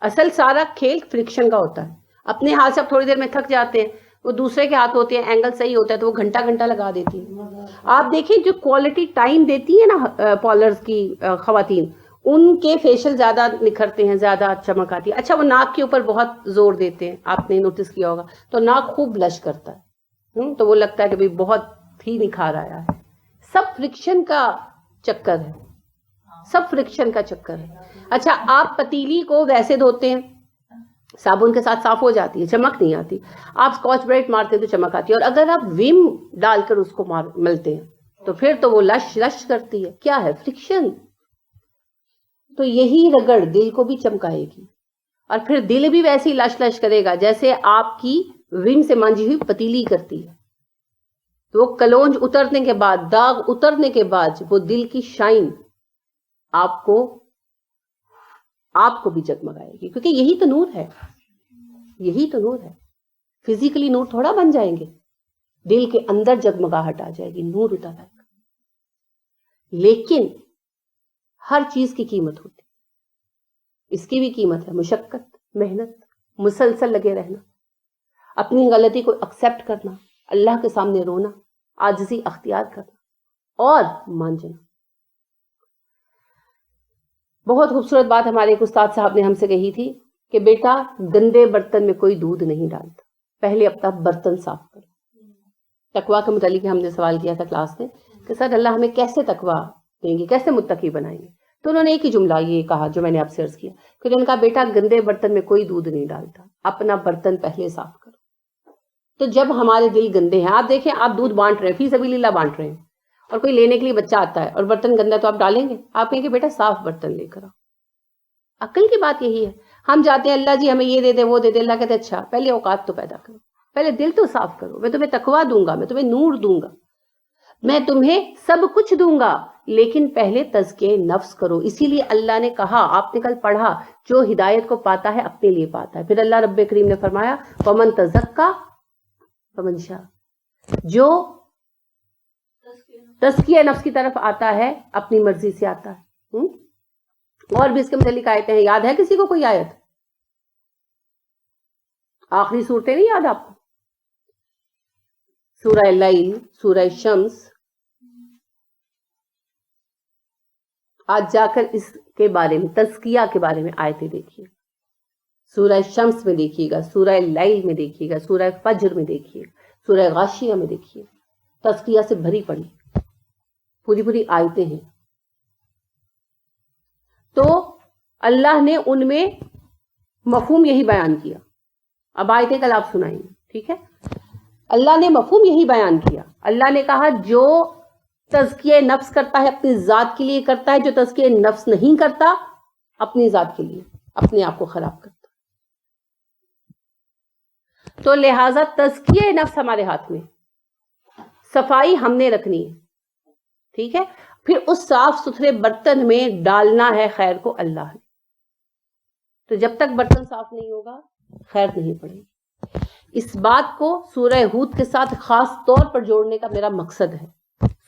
اصل سارا کھیل فرکشن کا ہوتا ہے. اپنے ہاتھ سے آپ تھوڑی دیر میں تھک جاتے ہیں، وہ دوسرے کے ہاتھ ہوتے ہیں، اینگل صحیح ہوتا ہے تو وہ گھنٹہ گھنٹہ لگا دیتی ہیں. آپ دیکھیں جو کوالٹی ٹائم دیتی ہے نا پارلرز کی خواتین، ان کے فیشیل زیادہ نکھرتے ہیں، زیادہ چمک آتی ہے. اچھا وہ ناک کے اوپر بہت زور دیتے ہیں، آپ نے نوٹس کیا ہوگا، تو ناک خوب بلش کرتا ہے، تو وہ لگتا ہے کہ بہت ہی نکھار آیا ہے. سب فرکشن کا چکر ہے، سب فرکشن کا چکر ہے. اچھا آپ پتیلی کو ویسے دھوتے ہیں، صابن کے ساتھ صاف ہو جاتی ہے، چمک نہیں آتی. آپ اسکاچ برائٹ مارتے ہیں تو چمک آتی ہے. اور اگر آپ ویم ڈال کر اس کو ملتے ہیں تو پھر تو وہ لش لش کرتی ہے. کیا ہے؟ فرکشن. تو یہی رگڑ دل کو بھی چمکائے گی اور پھر دل بھی ویسے ہی لش لش کرے گا جیسے آپ کی ویم سے مانجی ہوئی پتیلی کرتی ہے. تو وہ کلونج اترنے کے بعد، داغ اترنے کے بعد وہ دل کی شائن آپ کو بھی جگمگائے گی، کیونکہ یہی تو نور ہے، یہی تو نور ہے. فزیکلی نور تھوڑا بن جائیں گے، دل کے اندر جگمگاہٹ آ جائے گی، نور اتر آئے گا. لیکن ہر چیز کی قیمت ہوتی ہے. اس کی بھی قیمت ہے، مشقت، محنت، مسلسل لگے رہنا، اپنی غلطی کو ایکسپٹ کرنا، اللہ کے سامنے رونا، عاجزی اختیار کرنا اور مان جانا. بہت خوبصورت بات ہمارے ایک استاد صاحب نے ہم سے کہی تھی کہ بیٹا گندے برتن میں کوئی دودھ نہیں ڈالتا، پہلے اپنا برتن صاف کرو. تقویٰ کے متعلق ہم نے سوال کیا تھا کلاس میں کہ سر اللہ ہمیں کیسے تقویٰ دیں گے، کیسے متقی بنائیں گے؟ تو انہوں نے ایک ہی جملہ یہ کہا جو میں نے آپ سے عرض کیا کہ انہوں نے کہا بیٹا گندے برتن میں کوئی دودھ نہیں ڈالتا، اپنا برتن پہلے صاف کرو. تو جب ہمارے دل گندے ہیں، آپ دیکھیں آپ دودھ بانٹ رہے ہیں، فی سبیل اللہ بانٹ رہے ہیں، اور کوئی لینے کے لیے بچہ آتا ہے اور برتن گندا تو آپ ڈالیں گے؟ آپ کہیں گے بیٹا صاف برتن لے کر آؤ. عقل کی بات یہی ہے. ہم جاتے ہیں اللہ جی ہمیں یہ دے دے وہ دے دے، اللہ کہتے اچھا پہلے اوقات تو پیدا کرو، پہلے دل تو صاف کرو، میں تمہیں تقویٰ دوں گا، میں تمہیں نور دوں گا، میں تمہیں سب کچھ دوں گا، لیکن پہلے تزکیہ نفس کرو. اسی لیے اللہ نے کہا، آپ نے کل پڑھا، جو ہدایت کو پاتا ہے اپنے لیے پاتا ہے. پھر اللہ رب کریم نے فرمایا وَمَن تَزَكَّىٰ فَمَن شَاءَ، جو تزکیہ نفس کی طرف آتا ہے اپنی مرضی سے آتا ہے. اور بھی اس کے متعلق آیتیں ہیں، یاد ہے کسی کو کوئی آیت؟ آخری صورتیں نہیں یاد آپ کو؟ سورہ اللیل، سورہ شمس. آج جا کر اس کے بارے میں، تزکیہ کے بارے میں آیتیں دیکھیے. سورہ شمس میں دیکھیے گا، سورہ اللیل میں دیکھیے گا، سورہ فجر میں دیکھیے، سورہ غاشیہ میں دیکھیے. تزکیہ سے بھری پڑی پوری پوری آیتیں ہیں. تو اللہ نے ان میں مفہوم یہی بیان کیا. اب آیتیں کل آپ سنائیں گے، ٹھیک ہے؟ اللہ نے مفہوم یہی بیان کیا. اللہ نے کہا جو تزکیہ نفس کرتا ہے اپنی ذات کے لیے کرتا ہے، جو تزکیہ نفس نہیں کرتا اپنی ذات کے لیے اپنے آپ کو خراب کرتا. تو لہٰذا تزکیہ نفس ہمارے ہاتھ میں، صفائی ہم نے رکھنی ہے، ٹھیک ہے؟ پھر اس صاف ستھرے برتن میں ڈالنا ہے خیر کو اللہ نے. تو جب تک برتن صاف نہیں ہوگا خیر نہیں پڑے گی. اس بات کو سورہ ہود کے ساتھ خاص طور پر جوڑنے کا میرا مقصد ہے.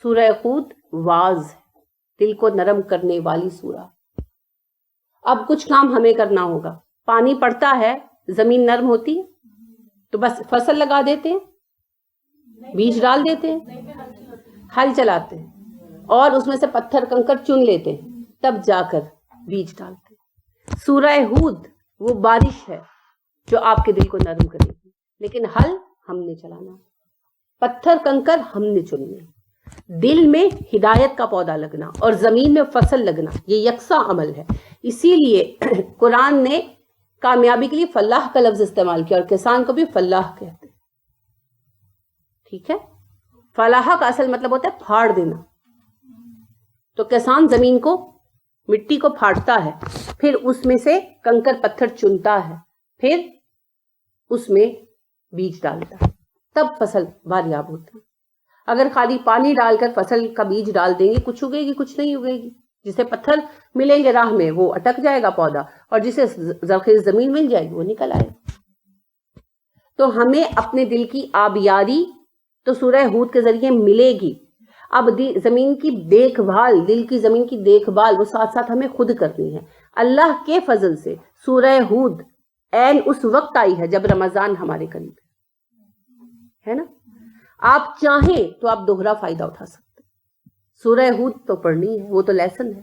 سورہ ہود واعظ ہے، دل کو نرم کرنے والی سورہ. اب کچھ کام ہمیں کرنا ہوگا. پانی پڑتا ہے، زمین نرم ہوتی ہے تو بس فصل لگا دیتے ہیں، بیج ڈال دیتے ہیں، ہل چلاتے ہیں اور اس میں سے پتھر کنکر چن لیتے ہیں، تب جا کر بیج ڈالتے ہیں. سورہ ہود وہ بارش ہے جو آپ کے دل کو نرم کرے گی، لیکن ہل ہم نے چلانا ہے. پتھر کنکر ہم نے چننے. دل میں ہدایت کا پودا لگنا اور زمین میں فصل لگنا یہ یکساں عمل ہے. اسی لیے قرآن نے کامیابی کے لیے فلاح کا لفظ استعمال کیا اور کسان کو بھی فلاح کہتے ہیں. ٹھیک ہے. فلاح کا اصل مطلب ہوتا ہے پھاڑ دینا. تو کسان زمین کو مٹی کو پھاڑتا ہے, پھر اس میں سے کنکر پتھر چنتا ہے, پھر اس میں بیج ڈالتا ہے, تب فصل باریاب ہوتی ہے. اگر خالی پانی ڈال کر فصل کا بیج ڈال دیں گے, کچھ اگے گی کچھ نہیں اگے گی. جسے پتھر ملیں گے راہ میں وہ اٹک جائے گا پودا, اور جسے زرخیز زمین مل جائے گی وہ نکل آئے گا. تو ہمیں اپنے دل کی آبیاری تو سورہ ہود کے ذریعے ملے گی. اب زمین کی دیکھ بھال, دل کی زمین کی دیکھ بھال وہ ساتھ ساتھ ہمیں خود کرنی ہے. اللہ کے فضل سے سورہ ہود عین اس وقت آئی ہے جب رمضان ہمارے قریب ہے نا. آپ چاہیں تو آپ دوہرا فائدہ اٹھا سکتے. سورہ ہود تو پڑھنی ہے, وہ تو لیسن ہے,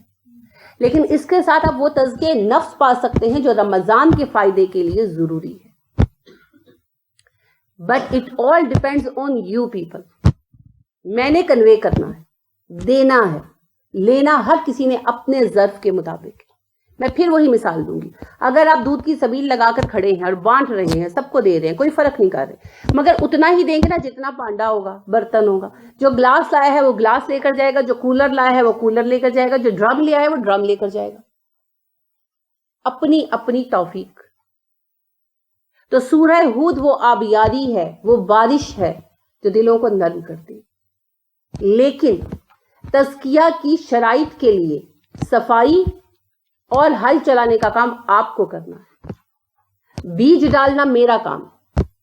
لیکن اس کے ساتھ آپ وہ تزکیہ نفس پا سکتے ہیں جو رمضان کے فائدے کے لیے ضروری ہے. But it all depends on you people. میں نے کنوے کرنا ہے, دینا ہے, لینا ہر کسی نے اپنے ظرف کے مطابق. میں پھر وہی مثال دوں گی. اگر آپ دودھ کی سبیل لگا کر کھڑے ہیں اور بانٹ رہے ہیں, سب کو دے رہے ہیں, کوئی فرق نہیں کر رہے, مگر اتنا ہی دیں گے نا جتنا پانڈا ہوگا, برتن ہوگا. جو گلاس لایا ہے وہ گلاس لے کر جائے گا, جو کولر لایا ہے وہ کولر لے کر جائے گا, جو ڈرم لے آیا ہے وہ ڈرم لے کر جائے گا. اپنی اپنی توفیق. تو سورہ ہود وہ آبیاری ہے, وہ بارش ہے جو دلوں کو نرم کرتی. لیکن تزکیہ کی شرائط کے لیے صفائی اور ہل چلانے کا کام آپ کو کرنا ہے. بیج ڈالنا میرا کام,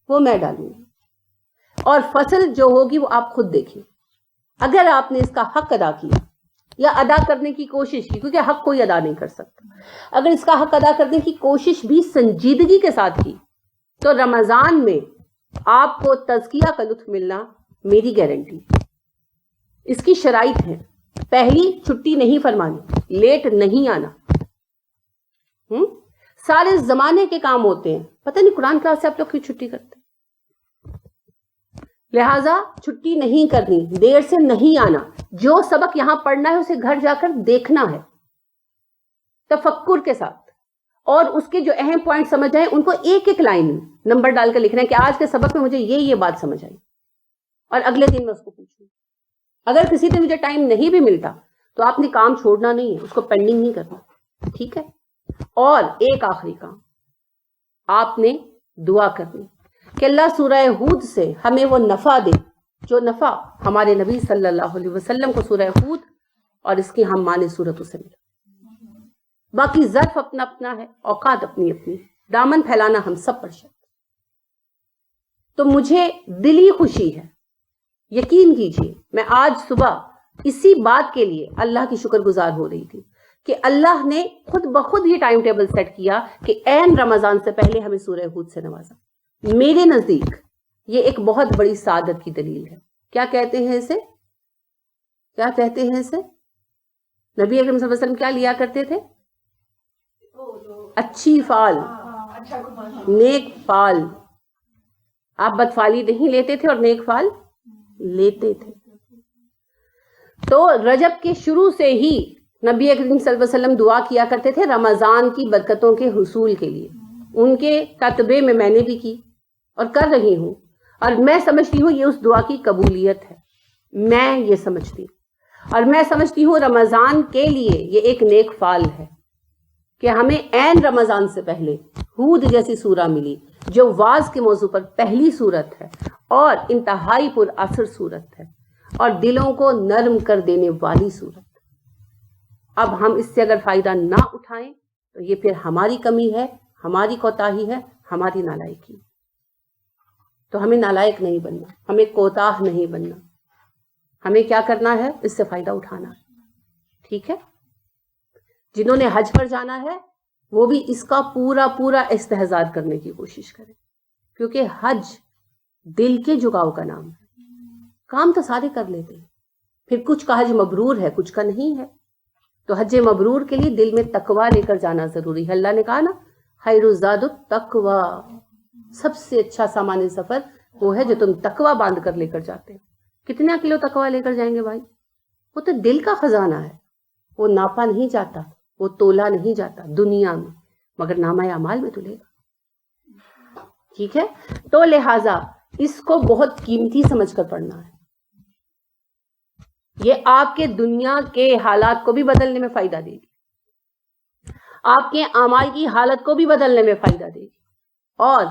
وہ میں ڈالوں گی, اور فصل جو ہوگی وہ آپ خود دیکھیں. اگر آپ نے اس کا حق ادا کیا یا ادا کرنے کی کوشش کی, کیونکہ حق کوئی ادا نہیں کر سکتا, اگر اس کا حق ادا کرنے کی کوشش بھی سنجیدگی کے ساتھ کی, تو رمضان میں آپ کو تزکیہ کا لطف ملنا میری گارنٹی. اس کی شرائط ہے. پہلی, چھٹی نہیں فرمانی, لیٹ نہیں آنا. سارے زمانے کے کام ہوتے ہیں, پتہ نہیں قرآن کلاس سے آپ لوگ کیوں چھٹی کرتے ہیں. لہٰذا چھٹی نہیں کرنی, دیر سے نہیں آنا. جو سبق یہاں پڑھنا ہے اسے گھر جا کر دیکھنا ہے تفکر کے ساتھ, اور اس کے جو اہم پوائنٹ سمجھ آئے ان کو ایک ایک لائن نمبر ڈال کر لکھنا ہے کہ آج کے سبق میں مجھے یہ بات سمجھ آئی, اور اگلے دن میں اس کو پوچھوں. اگر کسی دن مجھے ٹائم نہیں بھی ملتا تو آپ نے کام چھوڑنا نہیں ہے, اس کو پینڈنگ نہیں کرنا. ٹھیک ہے. اور ایک آخری کام, آپ نے دعا کرنی کہ اللہ سورہ ہود سے ہمیں وہ نفع دے جو نفع ہمارے نبی صلی اللہ علیہ وسلم کو سورہ ہود اور اس کی ہم معنی صورتوں سے ملا. باقی ظرف اپنا اپنا ہے, اوقات اپنی اپنی, دامن پھیلانا ہم سب پر شرط. تو مجھے دلی خوشی ہے, یقین کیجیے میں آج صبح اسی بات کے لیے اللہ کی شکر گزار ہو رہی تھی کہ اللہ نے خود بخود یہ ٹائم ٹیبل سیٹ کیا کہ عین رمضان سے پہلے ہمیں سورہ ہود سے نوازا. میرے نزدیک یہ ایک بہت بڑی سعادت کی دلیل ہے. کیا کہتے ہیں اسے, کیا کہتے ہیں اسے؟ نبی اکرم صلی اللہ علیہ وسلم کیا لیا کرتے تھے؟ اچھی فال, نیک فال. آپ بدفالی نہیں لیتے تھے اور نیک فال لیتے تھے. تو رجب کے شروع سے ہی نبی اکرم صلی اللہ علیہ وسلم دعا کیا کرتے تھے رمضان کی برکتوں کے حصول کے لیے. ان کے کتبے میں نے بھی کی اور کر رہی ہوں, اور میں سمجھتی ہوں یہ اس دعا کی قبولیت ہے. میں یہ سمجھتی ہوں, اور میں سمجھتی ہوں رمضان کے لیے یہ ایک نیک فال ہے کہ ہمیں عین رمضان سے پہلے ہود جیسی سورہ ملی جو واز کے موضوع پر پہلی سورت ہے اور انتہائی پر اثر سورت ہے اور دلوں کو نرم کر دینے والی سورت. اب ہم اس سے اگر فائدہ نہ اٹھائیں تو یہ پھر ہماری کمی ہے, ہماری کوتاہی ہے, ہماری نالائکی. تو ہمیں نالائق نہیں بننا, ہمیں کوتاہ نہیں بننا. ہمیں کیا کرنا ہے؟ اس سے فائدہ اٹھانا ہے. ٹھیک ہے. جنہوں نے حج پر جانا ہے وہ بھی اس کا پورا پورا استحضار کرنے کی کوشش کریں, کیونکہ حج دل کے جھکاؤ کا نام ہے. کام تو سارے کر لیتے ہیں, پھر کچھ کا حج مبرور ہے, کچھ کا نہیں ہے. تو حج مبرور کے لیے دل میں تقوی لے کر جانا ضروری ہے. اللہ نے کہا نا خیر الزاد التقوی, سب سے اچھا سامان سفر وہ ہے جو تم تقوی باندھ کر لے کر جاتے ہو. کتنا کلو تقوی لے کر جائیں گے بھائی؟ وہ تو دل کا خزانہ ہے، وہ ناپا نہیں جاتا، وہ تولا نہیں جاتا دنیا میں، مگر نامہ اعمال میں تلے گا. ٹھیک ہے، تو لہٰذا اس کو بہت قیمتی سمجھ کر پڑھنا ہے. یہ آپ کے دنیا کے حالات کو بھی بدلنے میں فائدہ دے گی، آپ کے اعمال کی حالت کو بھی بدلنے میں فائدہ دے گی، اور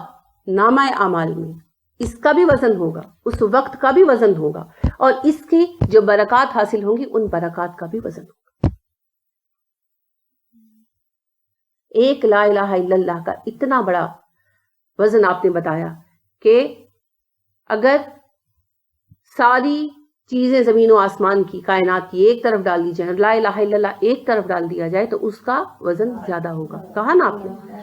نامہ اعمال میں اس کا بھی وزن ہوگا، اس وقت کا بھی وزن ہوگا، اور اس کی جو برکات حاصل ہوں گی ان برکات کا بھی وزن ہوگا. ایک لا الہ الا اللہ کا اتنا بڑا وزن آپ نے بتایا کہ اگر ساری چیزیں زمین و آسمان کی، کائنات کی ایک طرف ڈال دی جائیں، لا الہ الا اللہ ایک طرف ڈال دیا جائے تو اس کا وزن زیادہ ہوگا. کہا نا آپ نے.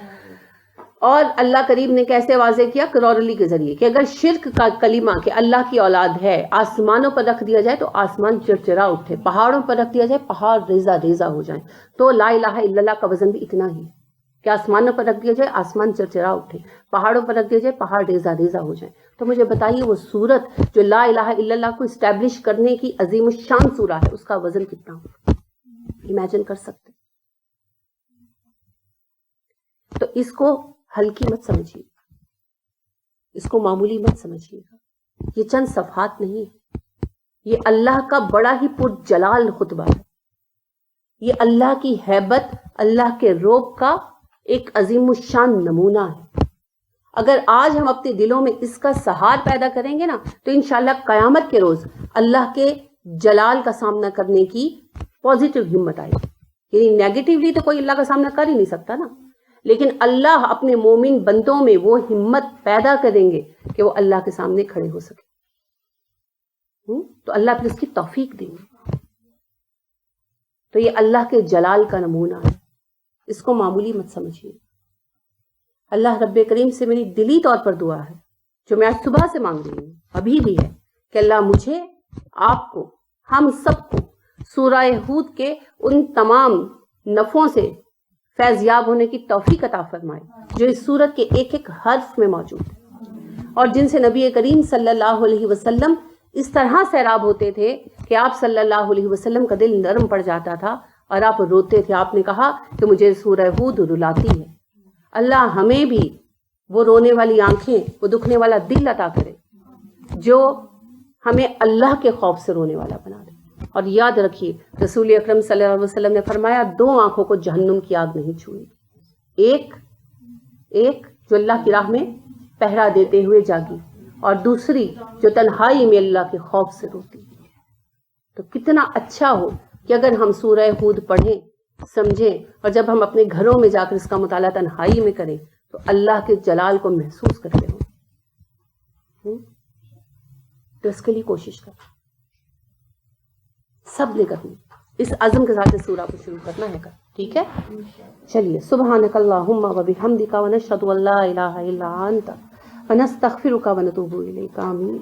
اور اللہ کریم نے کیسے واضح کیا؟ قرآن کے ذریعے کہ اگر شرک کا کلمہ کہ اللہ کی اولاد ہے آسمانوں پر رکھ دیا جائے تو آسمان چرچرا اٹھے، پہاڑوں پر رکھ دیا جائے پہاڑ ریزہ ریزہ ہو جائیں، تو لا الہ الا اللہ کا وزن بھی اتنا ہی ہے کہ آسمانوں پر رکھ دیا جائے آسمان چرچرا اٹھے، پہاڑوں پر رکھ دیا جائے پہاڑ ریزہ ریزہ ہو جائیں. تو مجھے بتائیے وہ سورت جو لا الہ الا اللہ کو اسٹیبلش کرنے کی عظیم الشان سورہ ہے، اس کا وزن کتنا ہوگا؟ امیجن کر سکتے. تو اس کو ہلکی مت سمجھیے، اس کو معمولی مت سمجھیے گا. یہ چند صفحات نہیں ہے، یہ اللہ کا بڑا ہی پرجلال خطبہ ہے. یہ اللہ کی ہیبت، اللہ کے رعب کا ایک عظیم الشان نمونہ ہے. اگر آج ہم اپنے دلوں میں اس کا سہار پیدا کریں گے نا تو انشاءاللہ قیامت کے روز اللہ کے جلال کا سامنا کرنے کی پازیٹیو ہمت آئے گی. یعنی نیگیٹیولی تو کوئی اللہ کا سامنا کر ہی نہیں سکتا نا، لیکن اللہ اپنے مومن بندوں میں وہ ہمت پیدا کریں گے کہ وہ اللہ کے سامنے کھڑے ہو سکے. تو اللہ پھر اس کی توفیق دیں گے. تو یہ اللہ کے جلال کا نمونہ ہے، اس کو معمولی مت سمجھیے. اللہ رب کریم سے میری دلی طور پر دعا ہے جو میں آج صبح سے مانگ رہی ہوں، ابھی بھی ہے، کہ اللہ مجھے، آپ کو، ہم سب کو سورہ ہود کے ان تمام نفعوں سے فیض یاب ہونے کی توفیق عطا فرمائے جو اس سورت کے ایک ایک حرف میں موجود ہے، اور جن سے نبی کریم صلی اللہ علیہ وسلم اس طرح سیراب ہوتے تھے کہ آپ صلی اللہ علیہ وسلم کا دل نرم پڑ جاتا تھا اور آپ روتے تھے. آپ نے کہا کہ مجھے سورہ ہود رلاتی ہے. اللہ ہمیں بھی وہ رونے والی آنکھیں، وہ دکھنے والا دل عطا کرے جو ہمیں اللہ کے خوف سے رونے والا بنا دے. اور یاد رکھیے رسول اکرم صلی اللہ علیہ وسلم نے فرمایا 2 آنکھوں کو جہنم کی آگ نہیں چھوئے گی، ایک جو اللہ کی راہ میں پہرا دیتے ہوئے جاگی، اور دوسری جو تنہائی میں اللہ کے خوف سے روتی. تو کتنا اچھا ہو کہ اگر ہم سورہ ہود پڑھیں، سمجھیں، اور جب ہم اپنے گھروں میں جا کر اس کا مطالعہ تنہائی میں کریں تو اللہ کے جلال کو محسوس کرتے ہوں. تو اس کے لیے کوشش کریں، سب نے کرنی، اس عزم کے ساتھ اس سورہ کو شروع کرنا ہے. ٹھیک ہے، چلیے. سبحانک اللہم و بحمدک ونشہد ان لا الہ الا انت ونستغفرک ونتوب الیک. آمین.